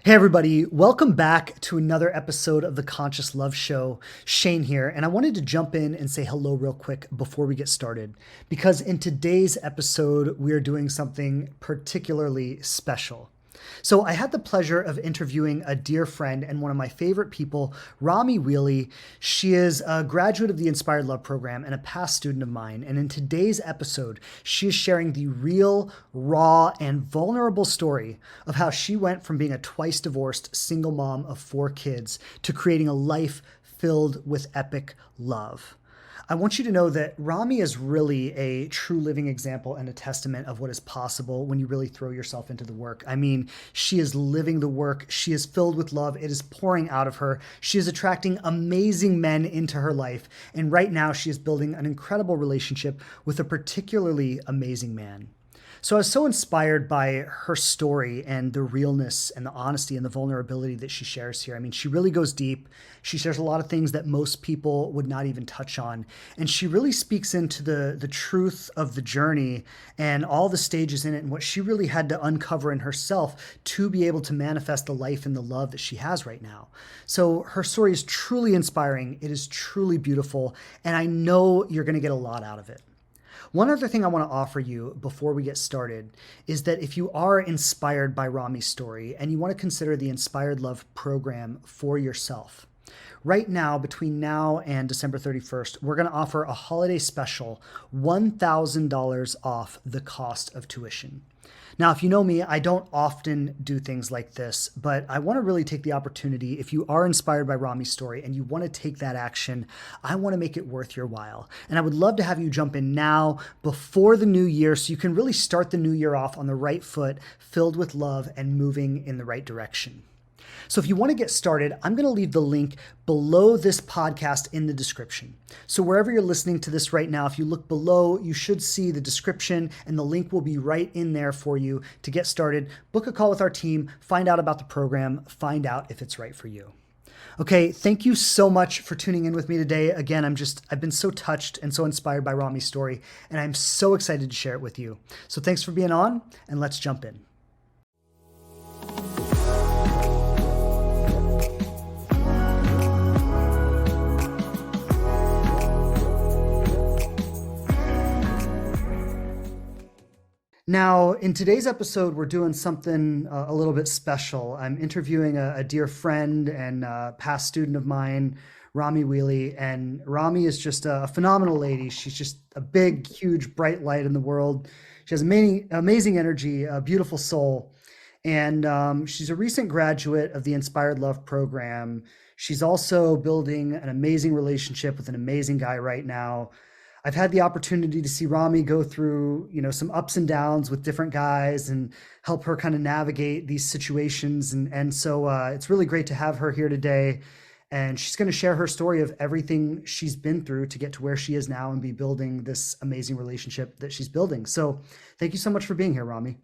Hey, everybody, welcome back to another episode of the Conscious Love Show. Shane here, and I wanted to jump in and say hello real quick before we get started, because in today's episode, we are doing something particularly special. So, I had the pleasure of interviewing a dear friend and one of my favorite people, Rommy Wehle. She is a graduate of the Inspired Love program and a past student of mine. And in today's episode, she is sharing the real, raw, and vulnerable story of how she went from being a twice divorced single mom of four kids to creating a life filled with epic love. I want you to know that Rami is really a true living example and a testament of what is possible when you really throw yourself into the work. I mean, she is living the work. She is filled with love. It is pouring out of her. She is attracting amazing men into her life. And right now, she is building an incredible relationship with a particularly amazing man. So I was so inspired by her story and the realness and the honesty and the vulnerability that she shares here. I mean, she really goes deep. She shares a lot of things that most people would not even touch on. And she really speaks into the truth of the journey and all the stages in it and what she really had to uncover in herself to be able to manifest the life and the love that she has right now. So her story is truly inspiring. It is truly beautiful. And I know you're going to get a lot out of it. One other thing I want to offer you before we get started is that if you are inspired by Rami's story and you want to consider the Inspired Love program for yourself, right now, between now and December 31st, we're going to offer a holiday special $1,000 off the cost of tuition. Now, if you know me, I don't often do things like this, but I want to really take the opportunity. If you are inspired by Rami's story and you want to take that action, I want to make it worth your while. And I would love to have you jump in now before the new year so you can really start the new year off on the right foot, filled with love and moving in the right direction. So if you want to get started, I'm going to leave the link below this podcast in the description. So wherever you're listening to this right now, if you look below, you should see the description and the link will be right in there for you to get started. Book a call with our team, find out about the program, find out if it's right for you. Okay, thank you so much for tuning in with me today. Again, I've been so touched and so inspired by Rami's story, and I'm so excited to share it with you. So thanks for being on, and let's jump in. Now, in today's episode, we're doing something a little bit special. I'm interviewing a dear friend and past student of mine, Rommy Wehle. And Rami is just a phenomenal lady. She's just a big, huge, bright light in the world. She has amazing energy, a beautiful soul. And she's a recent graduate of the Inspired Love program. She's also building an amazing relationship with an amazing guy right now. I've had the opportunity to see Rami go through, some ups and downs with different guys and help her kind of navigate these situations. And so it's really great to have her here today. And she's going to share her story of everything she's been through to get to where she is now and be building this amazing relationship that she's building. So thank you so much for being here, Rami.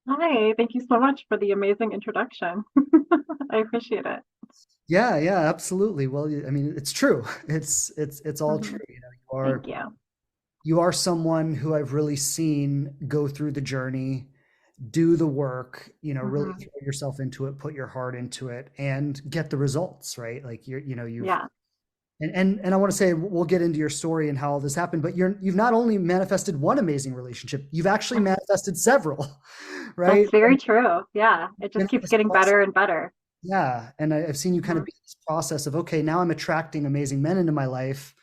Hi, thank you so much for the amazing introduction. I appreciate it. Yeah, yeah, absolutely. Well, I mean, it's true. It's all Mhm. true. Thank you. You are someone who I've really seen go through the journey, do the work, really Hmm. throw yourself into it, put your heart into it, and get the results, right? Like you've Yeah. and I want to say we'll get into your story and how all this happened, but you've not only manifested one amazing relationship, you've actually Mhm. manifested several, right? That's very true. Yeah. It Been just in keeps this getting process. better and better. Yeah, and I've seen you kind of Hmm. be in this process of, okay, now I'm attracting amazing men into my life.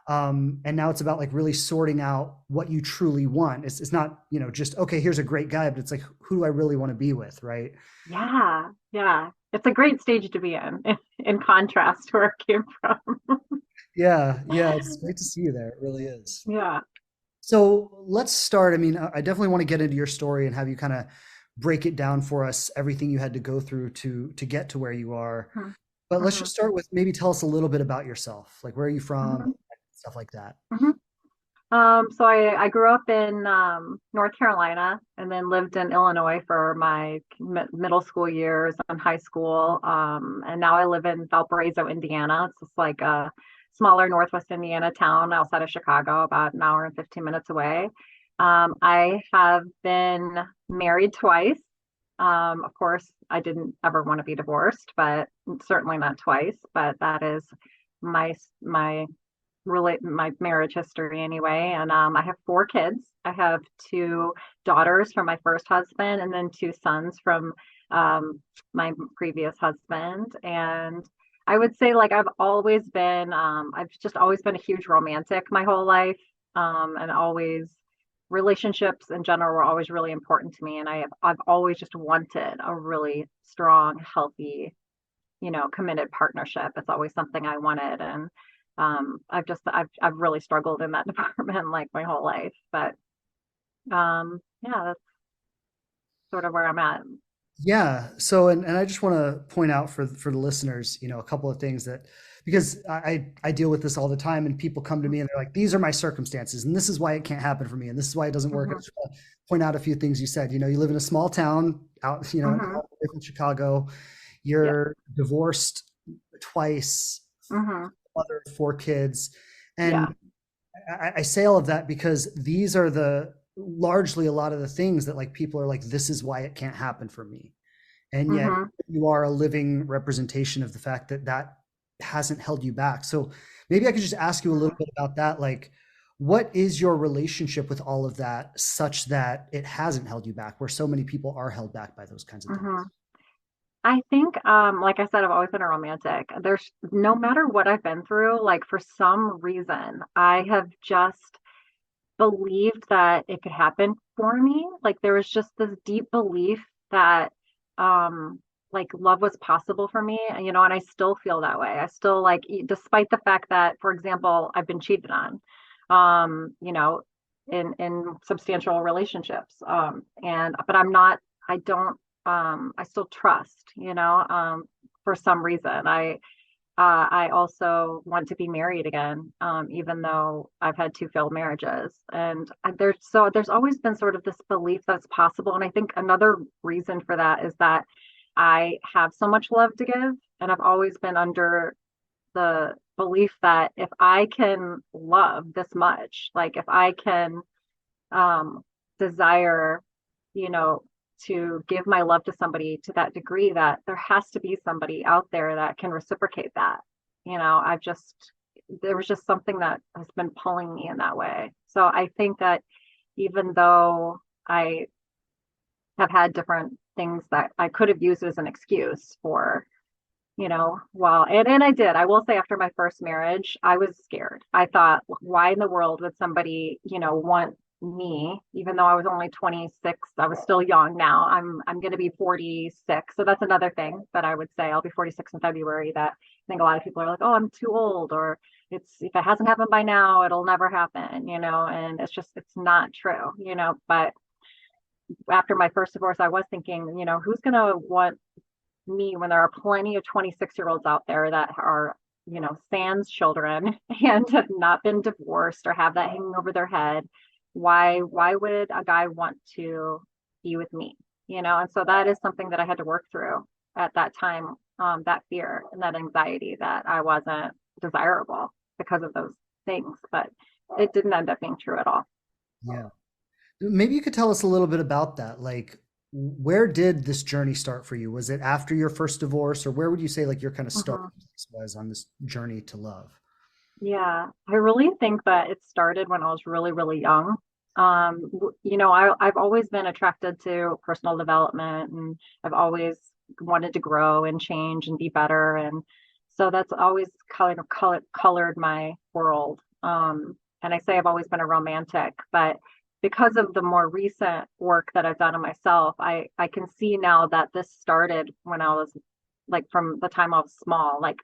And now it's about like really sorting out what you truly want. It's not, just, okay, here's a great guy, but it's like, who do I really want to be with, right? Yeah. Yeah. It's a great stage to be in contrast to where it came from. Yeah, yeah, it's great to see you there. It really is. Yeah. So let's start. I mean, I definitely want to get into your story and have you kind of break it down for us, everything you had to go through to get to where you are. But let's Hmm. just start with maybe tell us a little bit about yourself. Like, where are you from? Hmm. Stuff like that. Hmm. So I grew up in North Carolina and then lived in Illinois for my middle school years and high school. And now I live in Valparaiso, Indiana. It's just like a smaller Northwest Indiana town outside of Chicago, about an hour and 15 minutes away. I have been married twice Of course, I didn't ever want to be divorced, but certainly not twice. But that is my my my marriage history anyway. And I have four kids. I have two daughters from my first husband, and then two sons from my previous husband. And I would say like I've just always been a huge romantic my whole life. And always relationships in general were always really important to me. And I've always just wanted a really strong, healthy, committed partnership. It's always something I wanted. And I've really struggled in that department like my whole life. But yeah, that's sort of where I'm at. Yeah. So, and I just want to point out for the listeners, a couple of things that because I deal with this all the time, and people come to me and they're like, "These are my circumstances, and this is why it can't happen for me, and this is why it doesn't work." I Hmm. just want to point out a few things you said. You live in a small town out, an Hmm. hour away from Chicago. Yeah. You're divorced twice, Hmm. mother of four kids, Yeah. and I say all of that because these are the largely a lot of the things that like people are like, this is why it can't happen for me. And yet Hmm. you are a living representation of the fact that that hasn't held you back. So maybe I could just ask you a little Hmm. bit about that. Like, what is your relationship with all of that such that it hasn't held you back, where so many people are held back by those kinds of things? Hmm. I think, like I said, I've always been a romantic. There's no matter what I've been through, like for some reason, I have just believed that it could happen for me. Like there was just this deep belief that like love was possible for me, and I still feel that way. I still like despite the fact that, for example, I've been cheated on, um, you know, in substantial relationships. And but I don't I still trust, for some reason. I also want to be married again, even though I've had two failed marriages. And there's always been sort of this belief that's possible. And I think another reason for that is that I have so much love to give, and I've always been under the belief that if I can love this much, like if I can um, desire, you know, to give my love to somebody to that degree, that there has to be somebody out there that can reciprocate that. There was just something that has been pulling me in that way. So I think that even though I have had different things that I could have used as an excuse for, well, and I did. I will say after my first marriage, I was scared. I thought, why in the world would somebody, want me, even though I was only 26, I was still young now. I'm going to be 46. So that's another thing that I would say. I'll be 46 in February, that I think a lot of people are like, "Oh, I'm too old," or it's if it hasn't happened by now, it'll never happen, and it's not true, but after my first divorce, I was thinking, who's going to want me when there are plenty of 26-year-olds out there that are, sans children and have not been divorced or have that hanging over their head. Why would a guy want to be with me? And so that is something that I had to work through at that time, that fear and that anxiety that I wasn't desirable because of those things. But it didn't end up being true at all. Yeah. Maybe you could tell us a little bit about that. Like, where did this journey start for you? Was it after your first divorce, or where would you say like your kind of starting Mhm. place was on this journey to love? Yeah, I really think that it started when I was really, really young. I've always been attracted to personal development, and I've always wanted to grow and change and be better. And so that's always kind of colored my world. And I say I've always been a romantic, but because of the more recent work that I've done on myself, I can see now that this started when I was like from the time I was small, like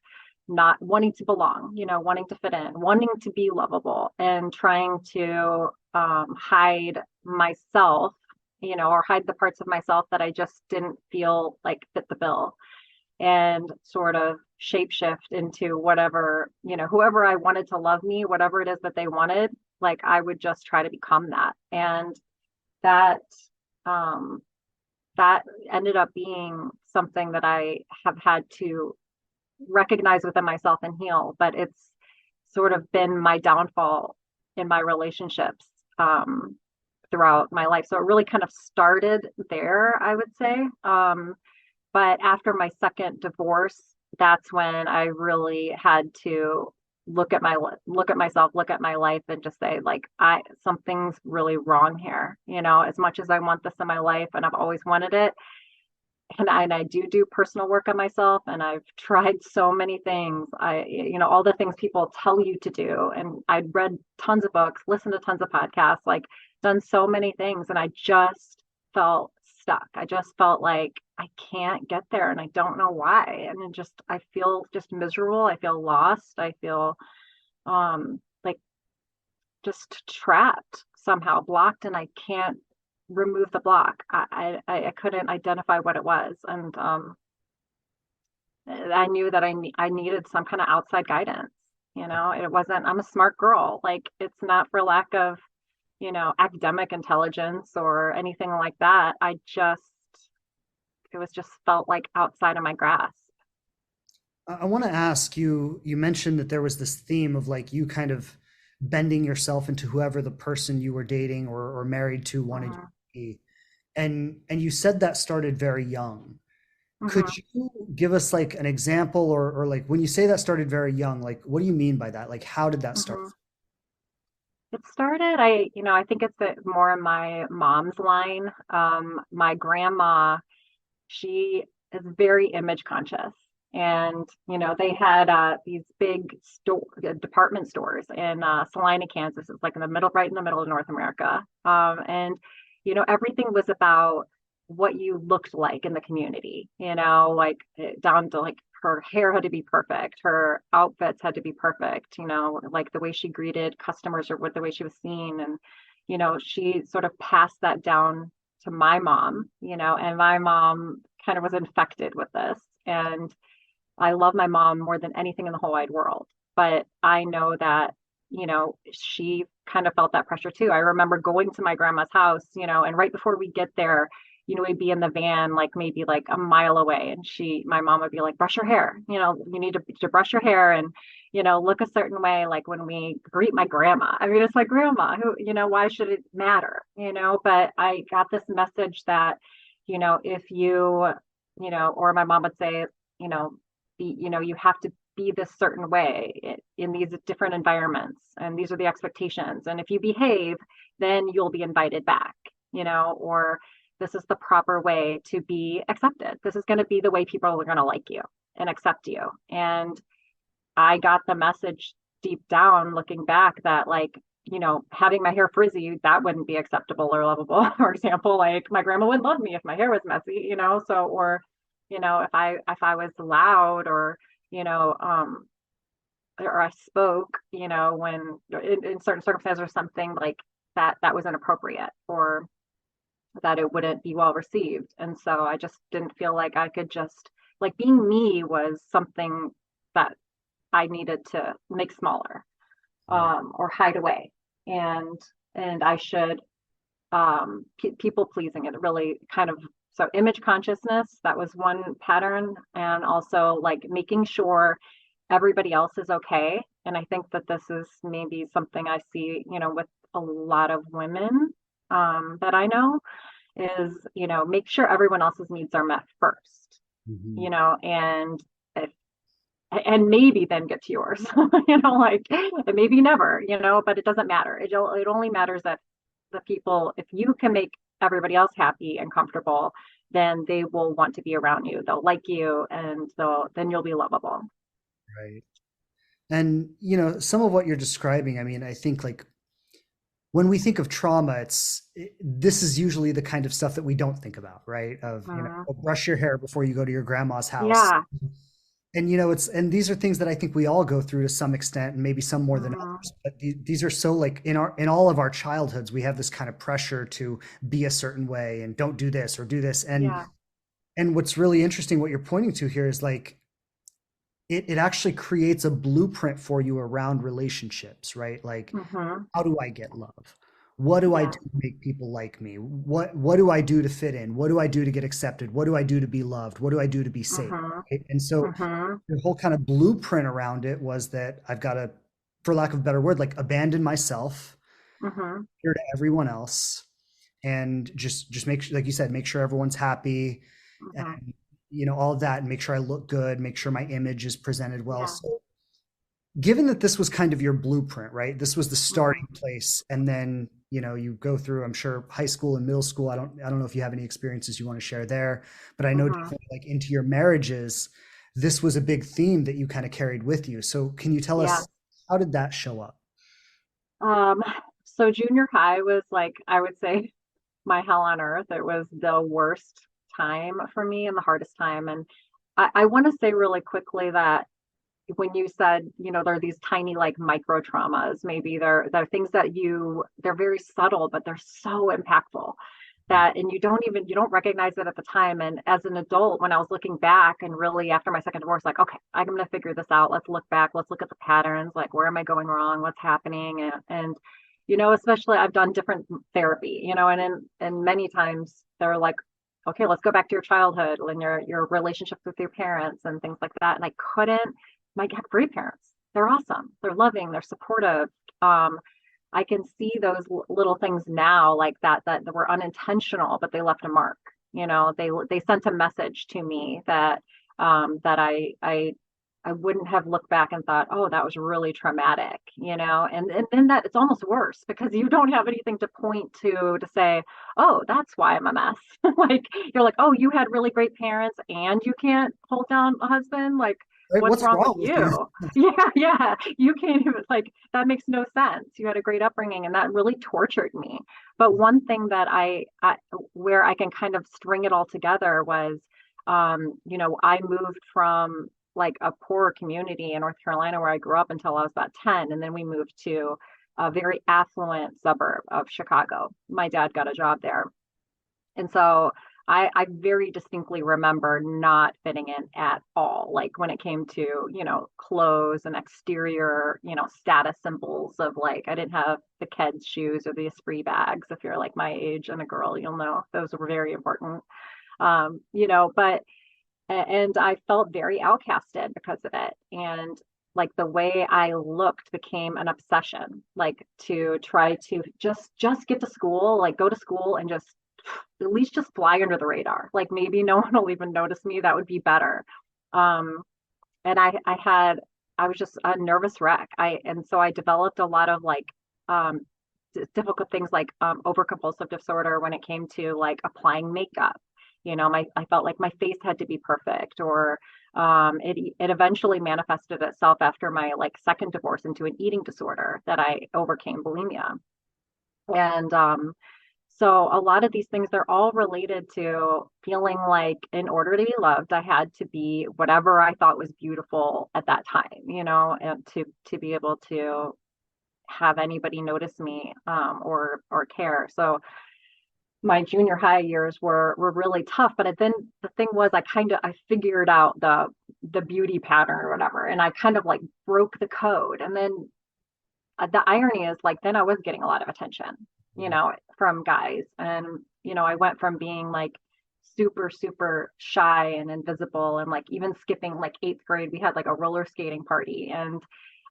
not wanting to belong, wanting to fit in, wanting to be lovable, and trying to hide myself, or hide the parts of myself that I just didn't feel like fit the bill, and sort of shapeshift into whatever, whoever I wanted to love me, whatever it is that they wanted, like I would just try to become that. And that, um, that ended up being something that I have had to recognize within myself and heal, but it's sort of been my downfall in my relationships. Um, throughout my life. So it really kind of started there, I would say. But after my second divorce, that's when I really had to look at myself, look at my life, and just say, like, I something's really wrong here. As much as I want this in my life, and I've always wanted it, and I do personal work on myself, and I've tried so many things. All the things people tell you to do, and I'd read tons of books, listened to tons of podcasts, like done so many things, and I just felt stuck. I just felt like I can't get there, and I don't know why. And I feel just miserable. I feel lost. I feel like just trapped somehow, blocked, and I can't remove the block. I couldn't identify what it was, and I knew that I needed some kind of outside guidance. It wasn't. I'm a smart girl. Like, it's not for lack of academic intelligence or anything like that. It was just felt like outside of my grasp. I want to ask you, you mentioned that there was this theme of like you kind of bending yourself into whoever the person you were dating or married to wanted you to Hmm. be. And you said that started very young. Could Hmm. you give us like an example or like when you say that started very young, like what do you mean by that? Like how did that start? Hmm. It started, I think it's more in my mom's line. My grandma, she is very image conscious. And, they had these big department stores in Salina, Kansas. It's like right in the middle of North America. And, everything was about what you looked like in the community, like down to like her hair had to be perfect, her outfits had to be perfect, like the way she greeted customers or what the way she was seen. And, she sort of passed that down to my mom, and my mom kind of was infected with this. And I love my mom more than anything in the whole wide world. But I know that, she kind of felt that pressure too. I remember going to my grandma's house, and right before we get there, we'd be in the van, like maybe like a mile away. And my mom would be like, brush your hair, you need to brush your hair and, look a certain way. Like when we greet my grandma, I mean, it's my grandma who, why should it matter? But I got this message that, if you, or my mom would say, you know, you have to be this certain way in these different environments, and these are the expectations. And if you behave, then you'll be invited back, or this is the proper way to be accepted. This is going to be the way people are going to like you and accept you. And I got the message deep down looking back that, like, having my hair frizzy, that wouldn't be acceptable or lovable. For example, like my grandma wouldn't love me if my hair was messy, so, or, if I was loud or, you know, um, or I spoke, when in certain circumstances or something like that was inappropriate or that it wouldn't be well received. And so I just didn't feel like I could just like being me was something that I needed to make smaller, Right. or hide away. And I should, people pleasing, it really kind of, so image consciousness, that was one pattern. And also like making sure everybody else is okay. And I think that this is maybe something I see, with a lot of women, that I know is, make sure everyone else's needs are met first, Mhm. and if, and maybe then get to yours, like, and maybe never, but it doesn't matter. It only matters that the people, if you can make everybody else happy and comfortable, then they will want to be around you. They'll like you, and then you'll be lovable. Right. And some of what you're describing, I mean, I think like when we think of trauma, this is usually the kind of stuff that we don't think about, right? Of, Mhm. brush your hair before you go to your grandma's house. Yeah. And and these are things that I think we all go through to some extent, and maybe some more than Mhm. others. But these are so like in all of our childhoods, we have this kind of pressure to be a certain way and don't do this or do this. Yeah. And what's really interesting, what you're pointing to here is like it actually creates a blueprint for you around relationships, right? Like, Mhm. how do I get love? What do I Yeah. do to make people like me? What do I do to fit in? What do I do to get accepted? What do I do to be loved? What do I do to be safe? Mhm. Right? And so Mhm. the whole kind of blueprint around it was that I've got to, for lack of a better word, like abandon myself Mhm. here to everyone else. and just make like you said, make sure everyone's happy, Hmm. and all of that, and make sure I look good, make sure my image is presented well. Yeah. So given that this was kind of your blueprint, right? This was the Hmm. starting place, and then you go through, I'm sure, high school and middle school. I don't know if you have any experiences you want to share there, but I know Hmm. definitely like into your marriages, this was a big theme that you kind of carried with you. So can you tell Yeah. us, how did that show up? Um, so junior high was like, I would say, my hell on earth. It was the worst time for me and the hardest time. And I want to say really quickly that when you said, there are these tiny like micro traumas, maybe they're things that they're very subtle, but they're so impactful that, and you don't recognize it at the time. And as an adult, when I was looking back and really after my second divorce, like, okay, I'm going to figure this out. Let's look back. Let's look at the patterns. Like, where am I going wrong? What's happening? And especially I've done different therapy, and many times they're like, okay, let's go back to your childhood and your relationships with your parents and things like that. And I couldn't. I have great parents. They're awesome. They're loving. They're supportive. Um, I can see those little things now like that were unintentional, but they left a mark. They sent a message to me that I wouldn't have looked back and thought, oh, that was really traumatic, and then that it's almost worse because you don't have anything to point to say, oh, that's why I'm a mess. Like you're like, oh, you had really great parents and you can't hold down a husband. Like, Right? what's What's wrong with wrong with you? you? Yeah, yeah. You can't even like that makes no sense. You had a great upbringing and that really tortured me. But one thing that I where I can kind of string it all together was I moved from like a poor community in North Carolina where I grew up until I was about 10. And then we moved to a very affluent suburb of Chicago. My dad got a job there. And so I very distinctly remember not fitting in at all. Like when it came to, clothes and exterior, status symbols of like, I didn't have the Keds shoes or the Esprit bags. If you're like my age and a girl, you'll know those were very important. But and I felt very outcasted because of it. And like the way I looked became an obsession, like to try to just get to school, like go to school and just at least just fly under the radar. Like maybe no one will even notice me. That would be better. Um, and I was just a nervous wreck. And so I developed a lot of like um, difficult things like over compulsive disorder when it came to like applying makeup. I felt like my face had to be perfect, or it eventually manifested itself after my like second divorce into an eating disorder that I overcame bulimia. And so a lot of these things, they're all related to feeling like in order to be loved, I had to be whatever I thought was beautiful at that time, and to be able to have anybody notice me or care. So my junior high years were really tough, but then the thing was I figured out the beauty pattern or whatever, and I kind of like broke the code. And then the irony is like then I was getting a lot of attention, from guys. And, I went from being like super, super shy and invisible and like even skipping like eighth grade, we had like a roller skating party and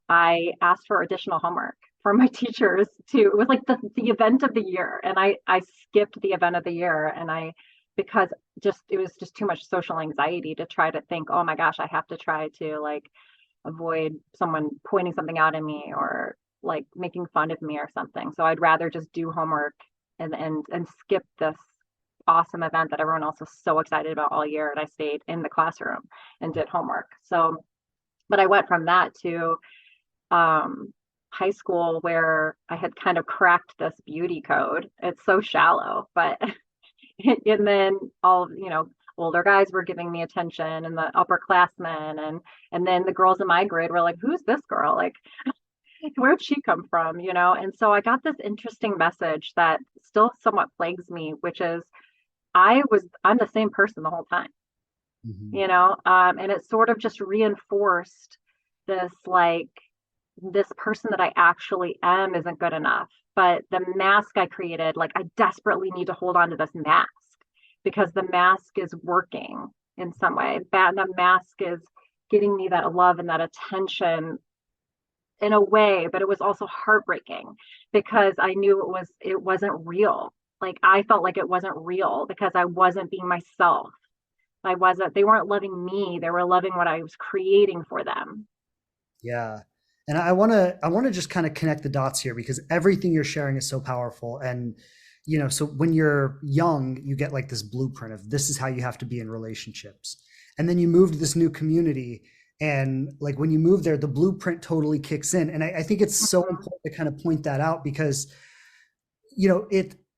I asked for additional homework from my teachers it was like the event of the year. And I skipped the event of the year because it was just too much social anxiety to try to think, oh my gosh, I have to try to like avoid someone pointing something out at me or like making fun of me or something. So I'd rather just do homework and skip this awesome event that everyone else was so excited about all year. And I stayed in the classroom and did homework. So, but I went from that to um, high school where I had kind of cracked this beauty code. It's so shallow, but and then older guys were giving me attention and the upperclassmen and then the girls in my grade were like, who's this girl? Like, where'd she come from? And so I got this interesting message that still somewhat plagues me, which is I'm the same person the whole time, Mhm. and it sort of just reinforced this like this person that I actually am isn't good enough. But the mask I created, like I desperately need to hold on to this mask because the mask is working in some way. The mask is getting me that love and that attention in a way, but it was also heartbreaking because I knew it wasn't real. like I felt like it wasn't real because I wasn't being myself. They weren't loving me, they were loving what I was creating for them. Yeah. And I want to just kind of connect the dots here because everything you're sharing is so powerful. And so when you're young, you get like this blueprint of this is how you have to be in relationships. And then you move to this new community, and like when you move there, the blueprint totally kicks in. And I think it's so Mhm. important to kind of point that out because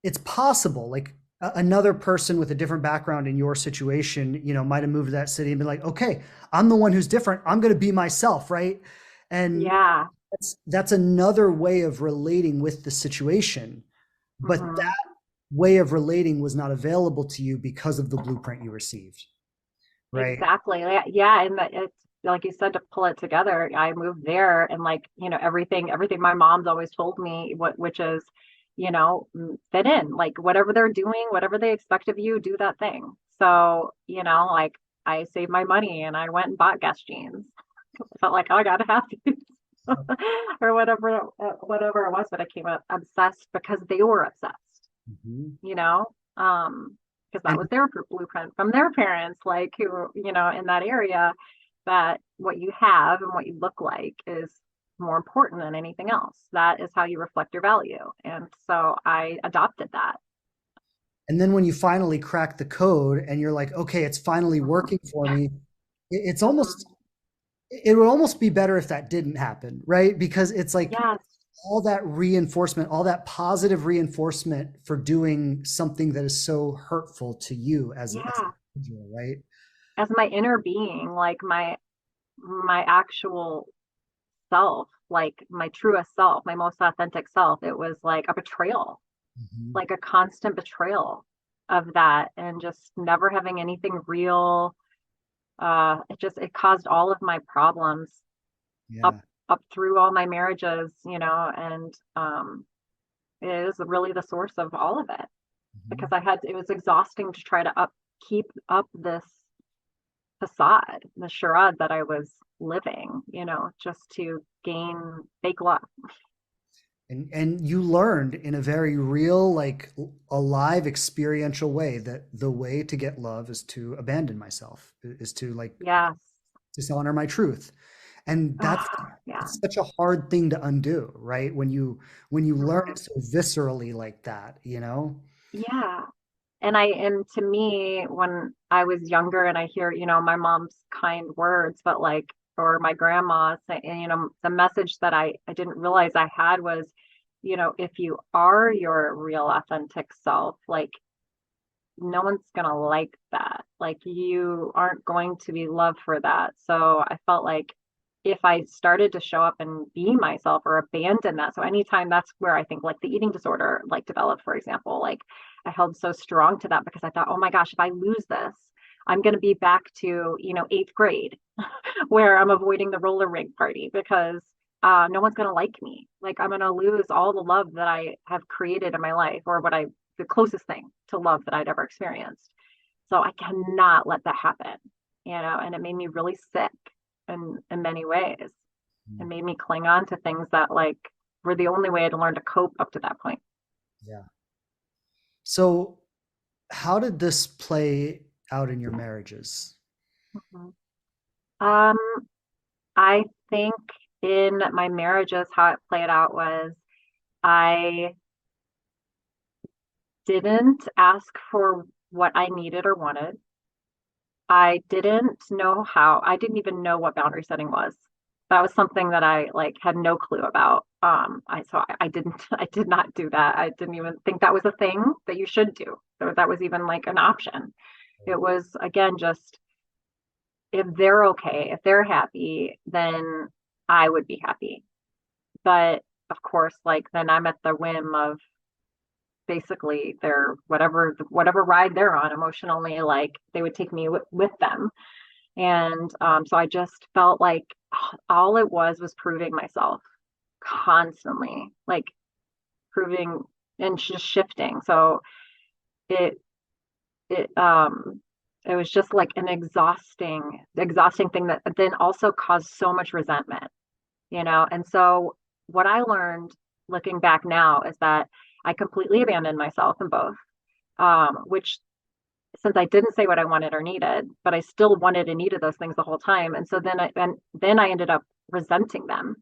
it's possible like another person with a different background in your situation might have moved to that city and been like, okay, I'm the one who's different, I'm going to be myself, right? And Yeah. that's another way of relating with the situation, but Hmm. that way of relating was not available to you because of the blueprint you received, right? Exactly. Yeah, and it's like you said, to pull it together. I moved there, and like, everything my mom's always told me, which is, fit in. Like whatever they're doing, whatever they expect of you, do that thing. So, like I saved my money and I went and bought Guess jeans. I felt like, oh, I gotta have these. Or whatever it was, but I came up obsessed because they were obsessed, Mhm. you know, because that And was their blueprint from their parents, like who were, in that area, that what you have and what you look like is more important than anything else. That is how you reflect your value. And so I adopted that. and then when you finally crack the code and you're like, okay, it's finally Mhm. working for me, it's almost Mhm. it would almost be better if that didn't happen, right? Because it's like Yes. all that reinforcement, all that positive reinforcement for doing something that is so hurtful to you as an Yeah. individual, right? As my inner being, like my actual self, like my truest self, my most authentic self, it was like a betrayal, Mhm. like a constant betrayal of that, and just never having anything real. It caused all of my problems up Yeah. up through all my marriages, and it is really the source of all of it, because Mhm. it was exhausting to try to keep up this facade, the charade that I was living, just to gain fake love. And you learned in a very real, like alive, experiential way that the way to get love is to abandon myself, is to like Yes. just honor my truth. And Yeah. it's such a hard thing to undo, right? When you learn Hmm. it so viscerally like that, you know? Yeah. And to me, when I was younger and I hear, my mom's kind words, but like, or my grandma saying, the message that I didn't realize I had was, if you are your real authentic self, like no one's gonna like that. Like you aren't going to be loved for that. So I felt like if I started to show up and be myself or abandon that. So anytime, that's where I think like the eating disorder like developed, for example, like I held so strong to that because I thought, oh my gosh, if I lose this, I'm going to be back to, eighth grade where I'm avoiding the roller rink party because no one's going to like me. Like I'm going to lose all the love that I have created in my life, or the closest thing to love that I'd ever experienced. So I cannot let that happen, and it made me really sick in many ways. It Mm. made me cling on to things that like were the only way I'd learned to cope up to that point. Yeah. So how did this play out in your marriages? Mhm. Um, I think in my marriages, how it played out was I didn't ask for what I needed or wanted. I didn't even know what boundary setting was. That was something that I like had no clue about. I didn't, I did not do that. I didn't even think that was a thing that you should do. So that was even like an option. It was again just, if they're okay, if they're happy, then I would be happy. But of course, like then I'm at the whim of basically their whatever ride they're on emotionally, like they would take me with them. And so I just felt like all it was proving myself constantly, like proving and just shifting. So it it it was just like an exhausting thing that then also caused so much resentment. And so what I learned looking back now is that I completely abandoned myself in both, which since I didn't say what I wanted or needed, but I still wanted and needed those things the whole time. And so then I ended up resenting them,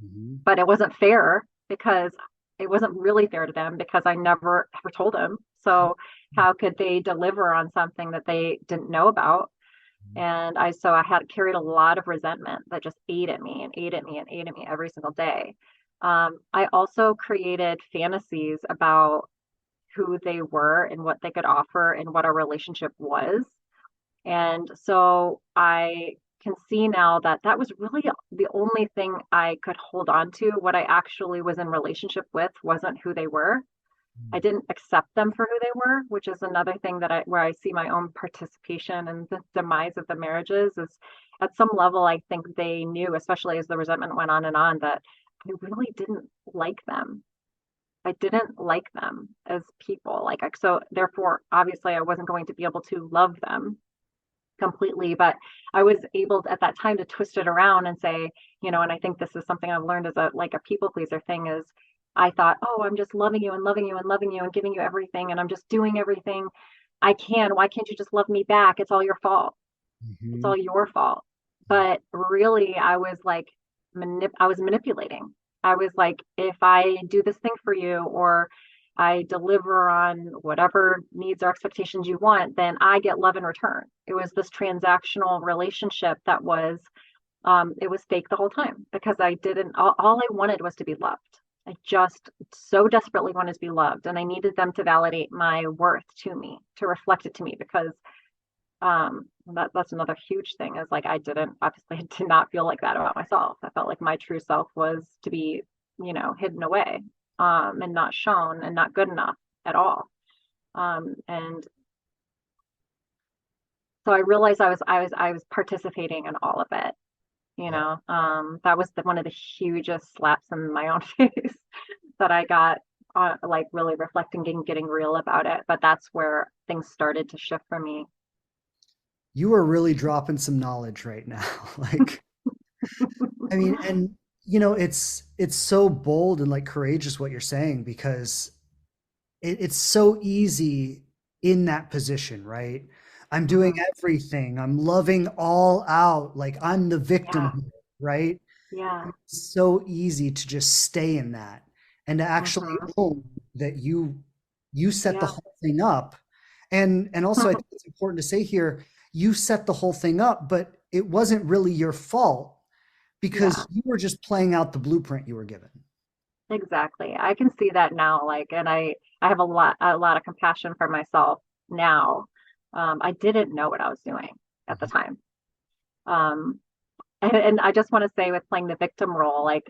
Mhm. but it wasn't fair because it wasn't really fair to them because I never ever told them. So how could they deliver on something that they didn't know about? And I had carried a lot of resentment that just ate at me and ate at me and ate at me every single day. I also created fantasies about who they were and what they could offer and what our relationship was. And so I can see now that that was really the only thing I could hold on to. What I actually was in relationship with wasn't who they were. I didn't accept them for who they were, which is another thing that where I see my own participation in the demise of the marriages is at some level, I think they knew, especially as the resentment went on, that I really didn't like them. I didn't like them as people. So therefore, obviously, I wasn't going to be able to love them completely, but I was able at that time to twist it around and say, and I think this is something I've learned as a people pleaser thing is I thought, oh, I'm just loving you and loving you and loving you and giving you everything and I'm just doing everything I can. Why can't you just love me back? It's all your fault. It's Mhm. all your fault. But really, I was manipulating. I was like, if I do this thing for you or I deliver on whatever needs or expectations you want, then I get love in return. It was this transactional relationship that it was fake the whole time because I didn't, all I wanted was to be loved. I just so desperately wanted to be loved. And I needed them to validate my worth to me, to reflect it to me because that's another huge thing is like I didn't obviously I did not feel like that about myself. I felt like my true self was to be, hidden away, and not shown and not good enough at all. And so I realized I was participating in all of it, Yeah. that was one of the hugest slaps in my own face that I got, like really reflecting and getting real about it. But that's where things started to shift for me. You are really dropping some knowledge right now. Like, I mean, and it's so bold and like courageous what you're saying because it's so easy in that position, right? I'm doing Mhm. everything. I'm loving all out. Like I'm the victim Yeah, here, right? yeah. And it's so easy to just stay in that and to actually Mhm. own that you set the Yeah. whole thing up. And also I think it's important to say here, you set the whole thing up, but it wasn't really your fault because Yeah, you were just playing out the blueprint you were given. exactly. I can see that now, and I have a lot of compassion for myself now. I didn't know what I was doing at the time. Um, and I just want to say with playing the victim role, like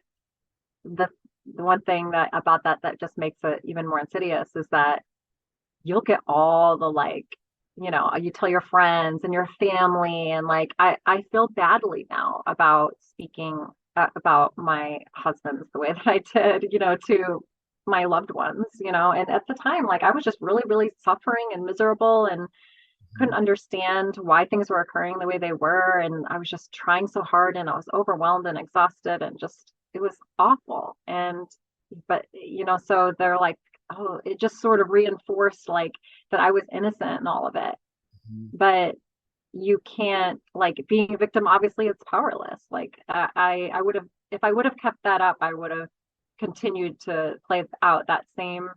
the the one thing that about that just makes it even more insidious is that you'll get all the you tell your friends and your family and like I feel badly now about speaking about my husband the way that I did, to my loved ones, and at the time like I was just really really suffering and miserable and couldn't understand why things were occurring the way they were and I was just trying so hard and I was overwhelmed and exhausted and just it was awful and but so they're like oh it just sort of reinforced like that I was innocent in all of it Mhm. but you can't like being a victim obviously it's powerless like I would have if I would have kept that up I would have continued to play out that same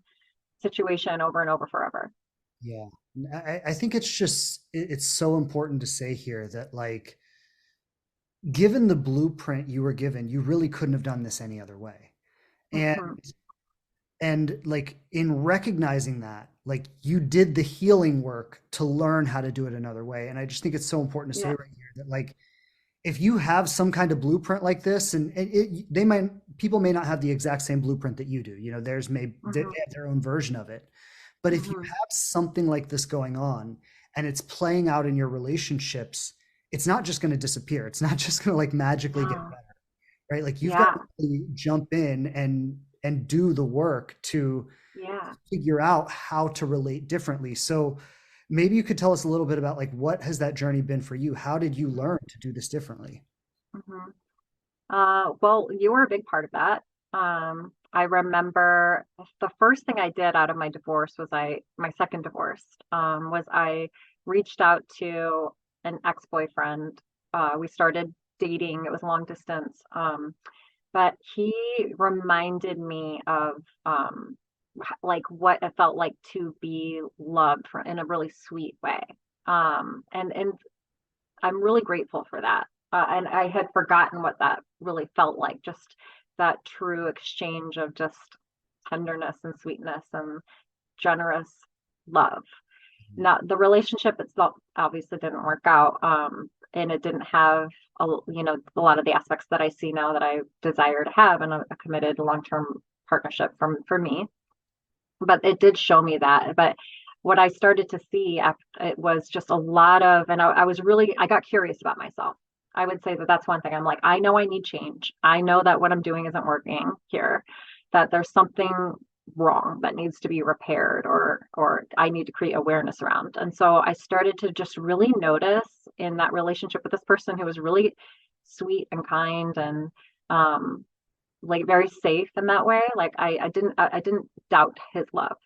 situation over and over forever. Yeah. I think it's just it's so important to say here that like given the blueprint you were given, you really couldn't have done this any other way. And Hmm. like in recognizing that, like you did the healing work to learn how to do it another way. And I just think it's so important to say Yeah. right here that like if you have some kind of blueprint like this and they might people may not have the exact same blueprint that you do, they Hmm. have their own version of it. But if you Hmm. have something like this going on and it's playing out in your relationships, it's not just going to disappear. It's not just going to like magically get No. better, right? Like you've got Yeah. to really jump in and do the work to Yeah. figure out how to relate differently. So maybe you could tell us a little bit about like what has that journey been for you? How did you learn to do this differently? Hmm. Well, you were a big part of that. I remember the first thing I did out of my divorce was my second divorce, was I reached out to an ex-boyfriend. We started dating. It was long distance. But he reminded me of like what it felt like to be loved in a really sweet way. And I'm really grateful for that. And I had forgotten what that really felt like, just that true exchange of just tenderness and sweetness and generous love. Now, the relationship itself obviously didn't work out, and it didn't have a lot of the aspects that I see now that I desire to have in a committed long-term partnership for me. But it did show me that. But what I started to see after it was just a lot of, and I was really, I got curious about myself. I would say that that's one thing. I'm like, I know I need change. I know that what I'm doing isn't working here, that there's something wrong that needs to be repaired, or I need to create awareness around. And so I started to just really notice in that relationship with this person who was really sweet and kind and like very safe in that way. Like I didn't doubt his love.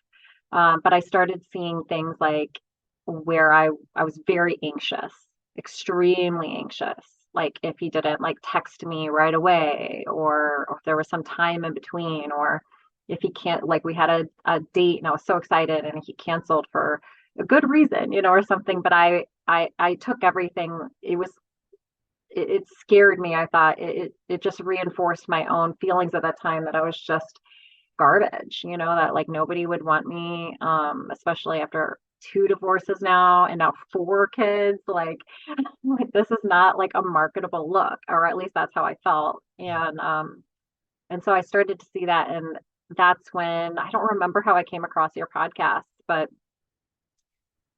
But I started seeing things like where I was very anxious, extremely anxious. Like if he didn't like text me right away, or if there was some time in between, or if he can't, like we had a date and I was so excited and he canceled for a good reason, or something. But I took everything. It scared me. I thought it just reinforced my own feelings at that time that I was just garbage, that like nobody would want me, especially after two divorces now and now four kids. Like this is not like a marketable look, or at least that's how I felt. And so I started to see that, and that's when I don't remember how I came across your podcast, but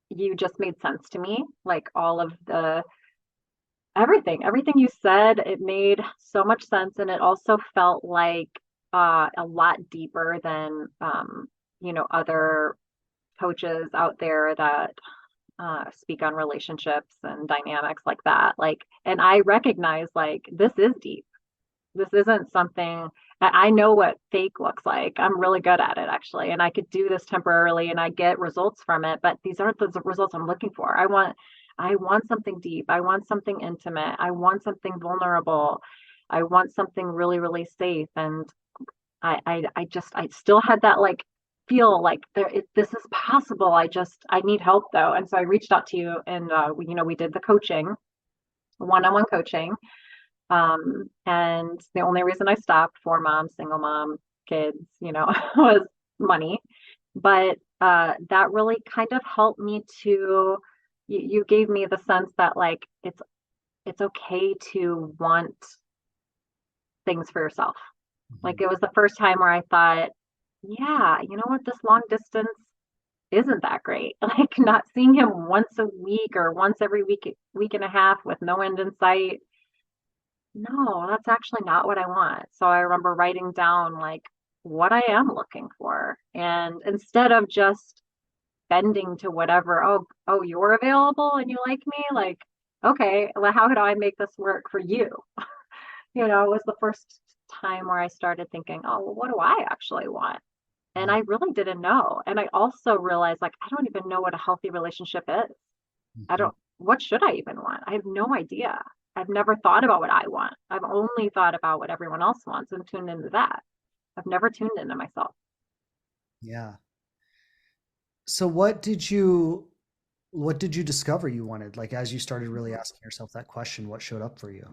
you just made sense to me. Like all of the everything you said, it made so much sense, and it also felt like a lot deeper than other coaches out there that speak on relationships and dynamics like that. Like, and I recognize like this is deep. This isn't something I know what fake looks like. I'm really good at it actually, and I could do this temporarily, and I get results from it. But these aren't the results I'm looking for. I want something deep. I want something intimate. I want something vulnerable. I want something really, really safe. And I still had that like feel like this is possible. I need help though. And so I reached out to you, and we did the coaching, one-on-one coaching. And the only reason I stopped, for mom, single mom, kids, was money. But that really kind of helped me to, you gave me the sense that like it's okay to want things for yourself. Like it was the first time where I thought, yeah, you know what, this long distance isn't that great. Like not seeing him once a week or once every week and a half with no end in sight. No, that's actually not what I want. So I remember writing down like what I am looking for. And instead of just bending to whatever, oh, you're available and you like me, like, okay, well, how could I make this work for you? It was the first time where I started thinking, oh, well, what do I actually want? And I really didn't know. And I also realized like I don't even know what a healthy relationship is. Mhm. What should I even want? I have no idea. I've never thought about what I want. I've only thought about what everyone else wants and tuned into that. I've never tuned into myself. Yeah. So what did you discover you wanted? Like as you started really asking yourself that question, what showed up for you?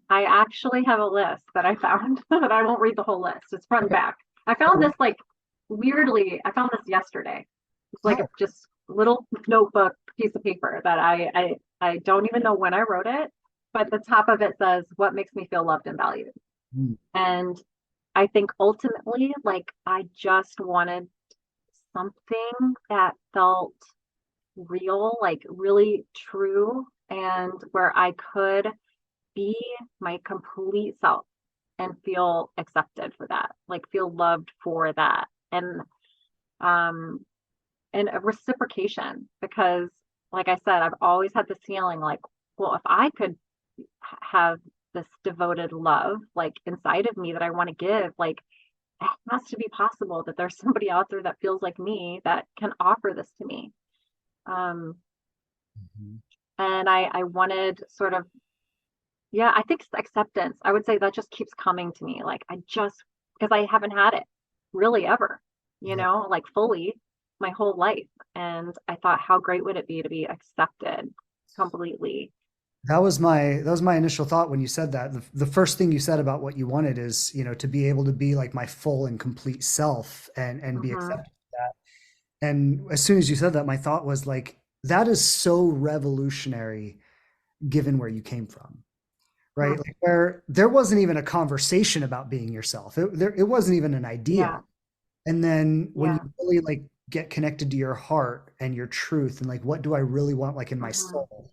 I actually have a list that I found, but I won't read the whole list. It's front and Okay. back. I found this like weirdly, I found this yesterday. It's like a Oh. just little notebook piece of paper that I don't even know when I wrote it, but the top of it says, "What makes me feel loved and valued?" Mm. And I think ultimately, like I just wanted something that felt real, like really true, and where I could be my complete self and feel accepted for that, like feel loved for that. Um and a reciprocation, because like I said, I've always had this feeling like, well, if I could have this devoted love like inside of me that I want to give, like it has to be possible that there's somebody out there that feels like me that can offer this to me. Um, Mhm. and I wanted sort of, yeah, I think acceptance. I would say that just keeps coming to me. Like I just, because I haven't had it really ever, Yeah. like fully my whole life. And I thought, how great would it be to be accepted completely? That was my initial thought when you said that. The first thing you said about what you wanted is, to be able to be like my full and complete self and be Hmm. accepted for that. And as soon as you said that, my thought was like, that is so revolutionary given where you came from, right? Like where there wasn't even a conversation about being yourself. It wasn't even an idea. Yeah. And then when you Yeah. really like get connected to your heart and your truth and like, what do I really want like in my Hmm. soul?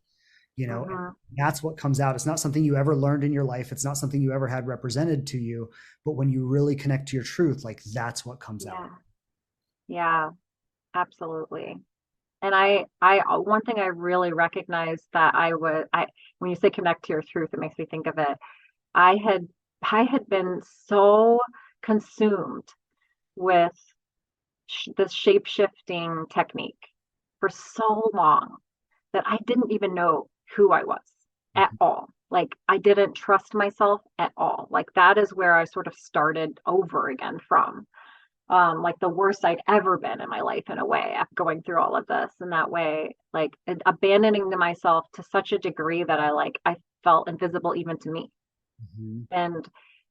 Hmm. That's what comes out. It's not something you ever learned in your life. It's not something you ever had represented to you. But when you really connect to your truth, like that's what comes out. Yeah. Yeah. Absolutely. And one thing I really recognized that when you say connect to your truth, it makes me think of it. I had, I had been so consumed with this shape shifting technique for so long that I didn't even know who I was at Mhm. all. Like I didn't trust myself at all. Like that is where I sort of started over again from. Like the worst I'd ever been in my life in a way after going through all of this. And that way, like abandoning to myself to such a degree that I felt invisible even to me. Mhm. And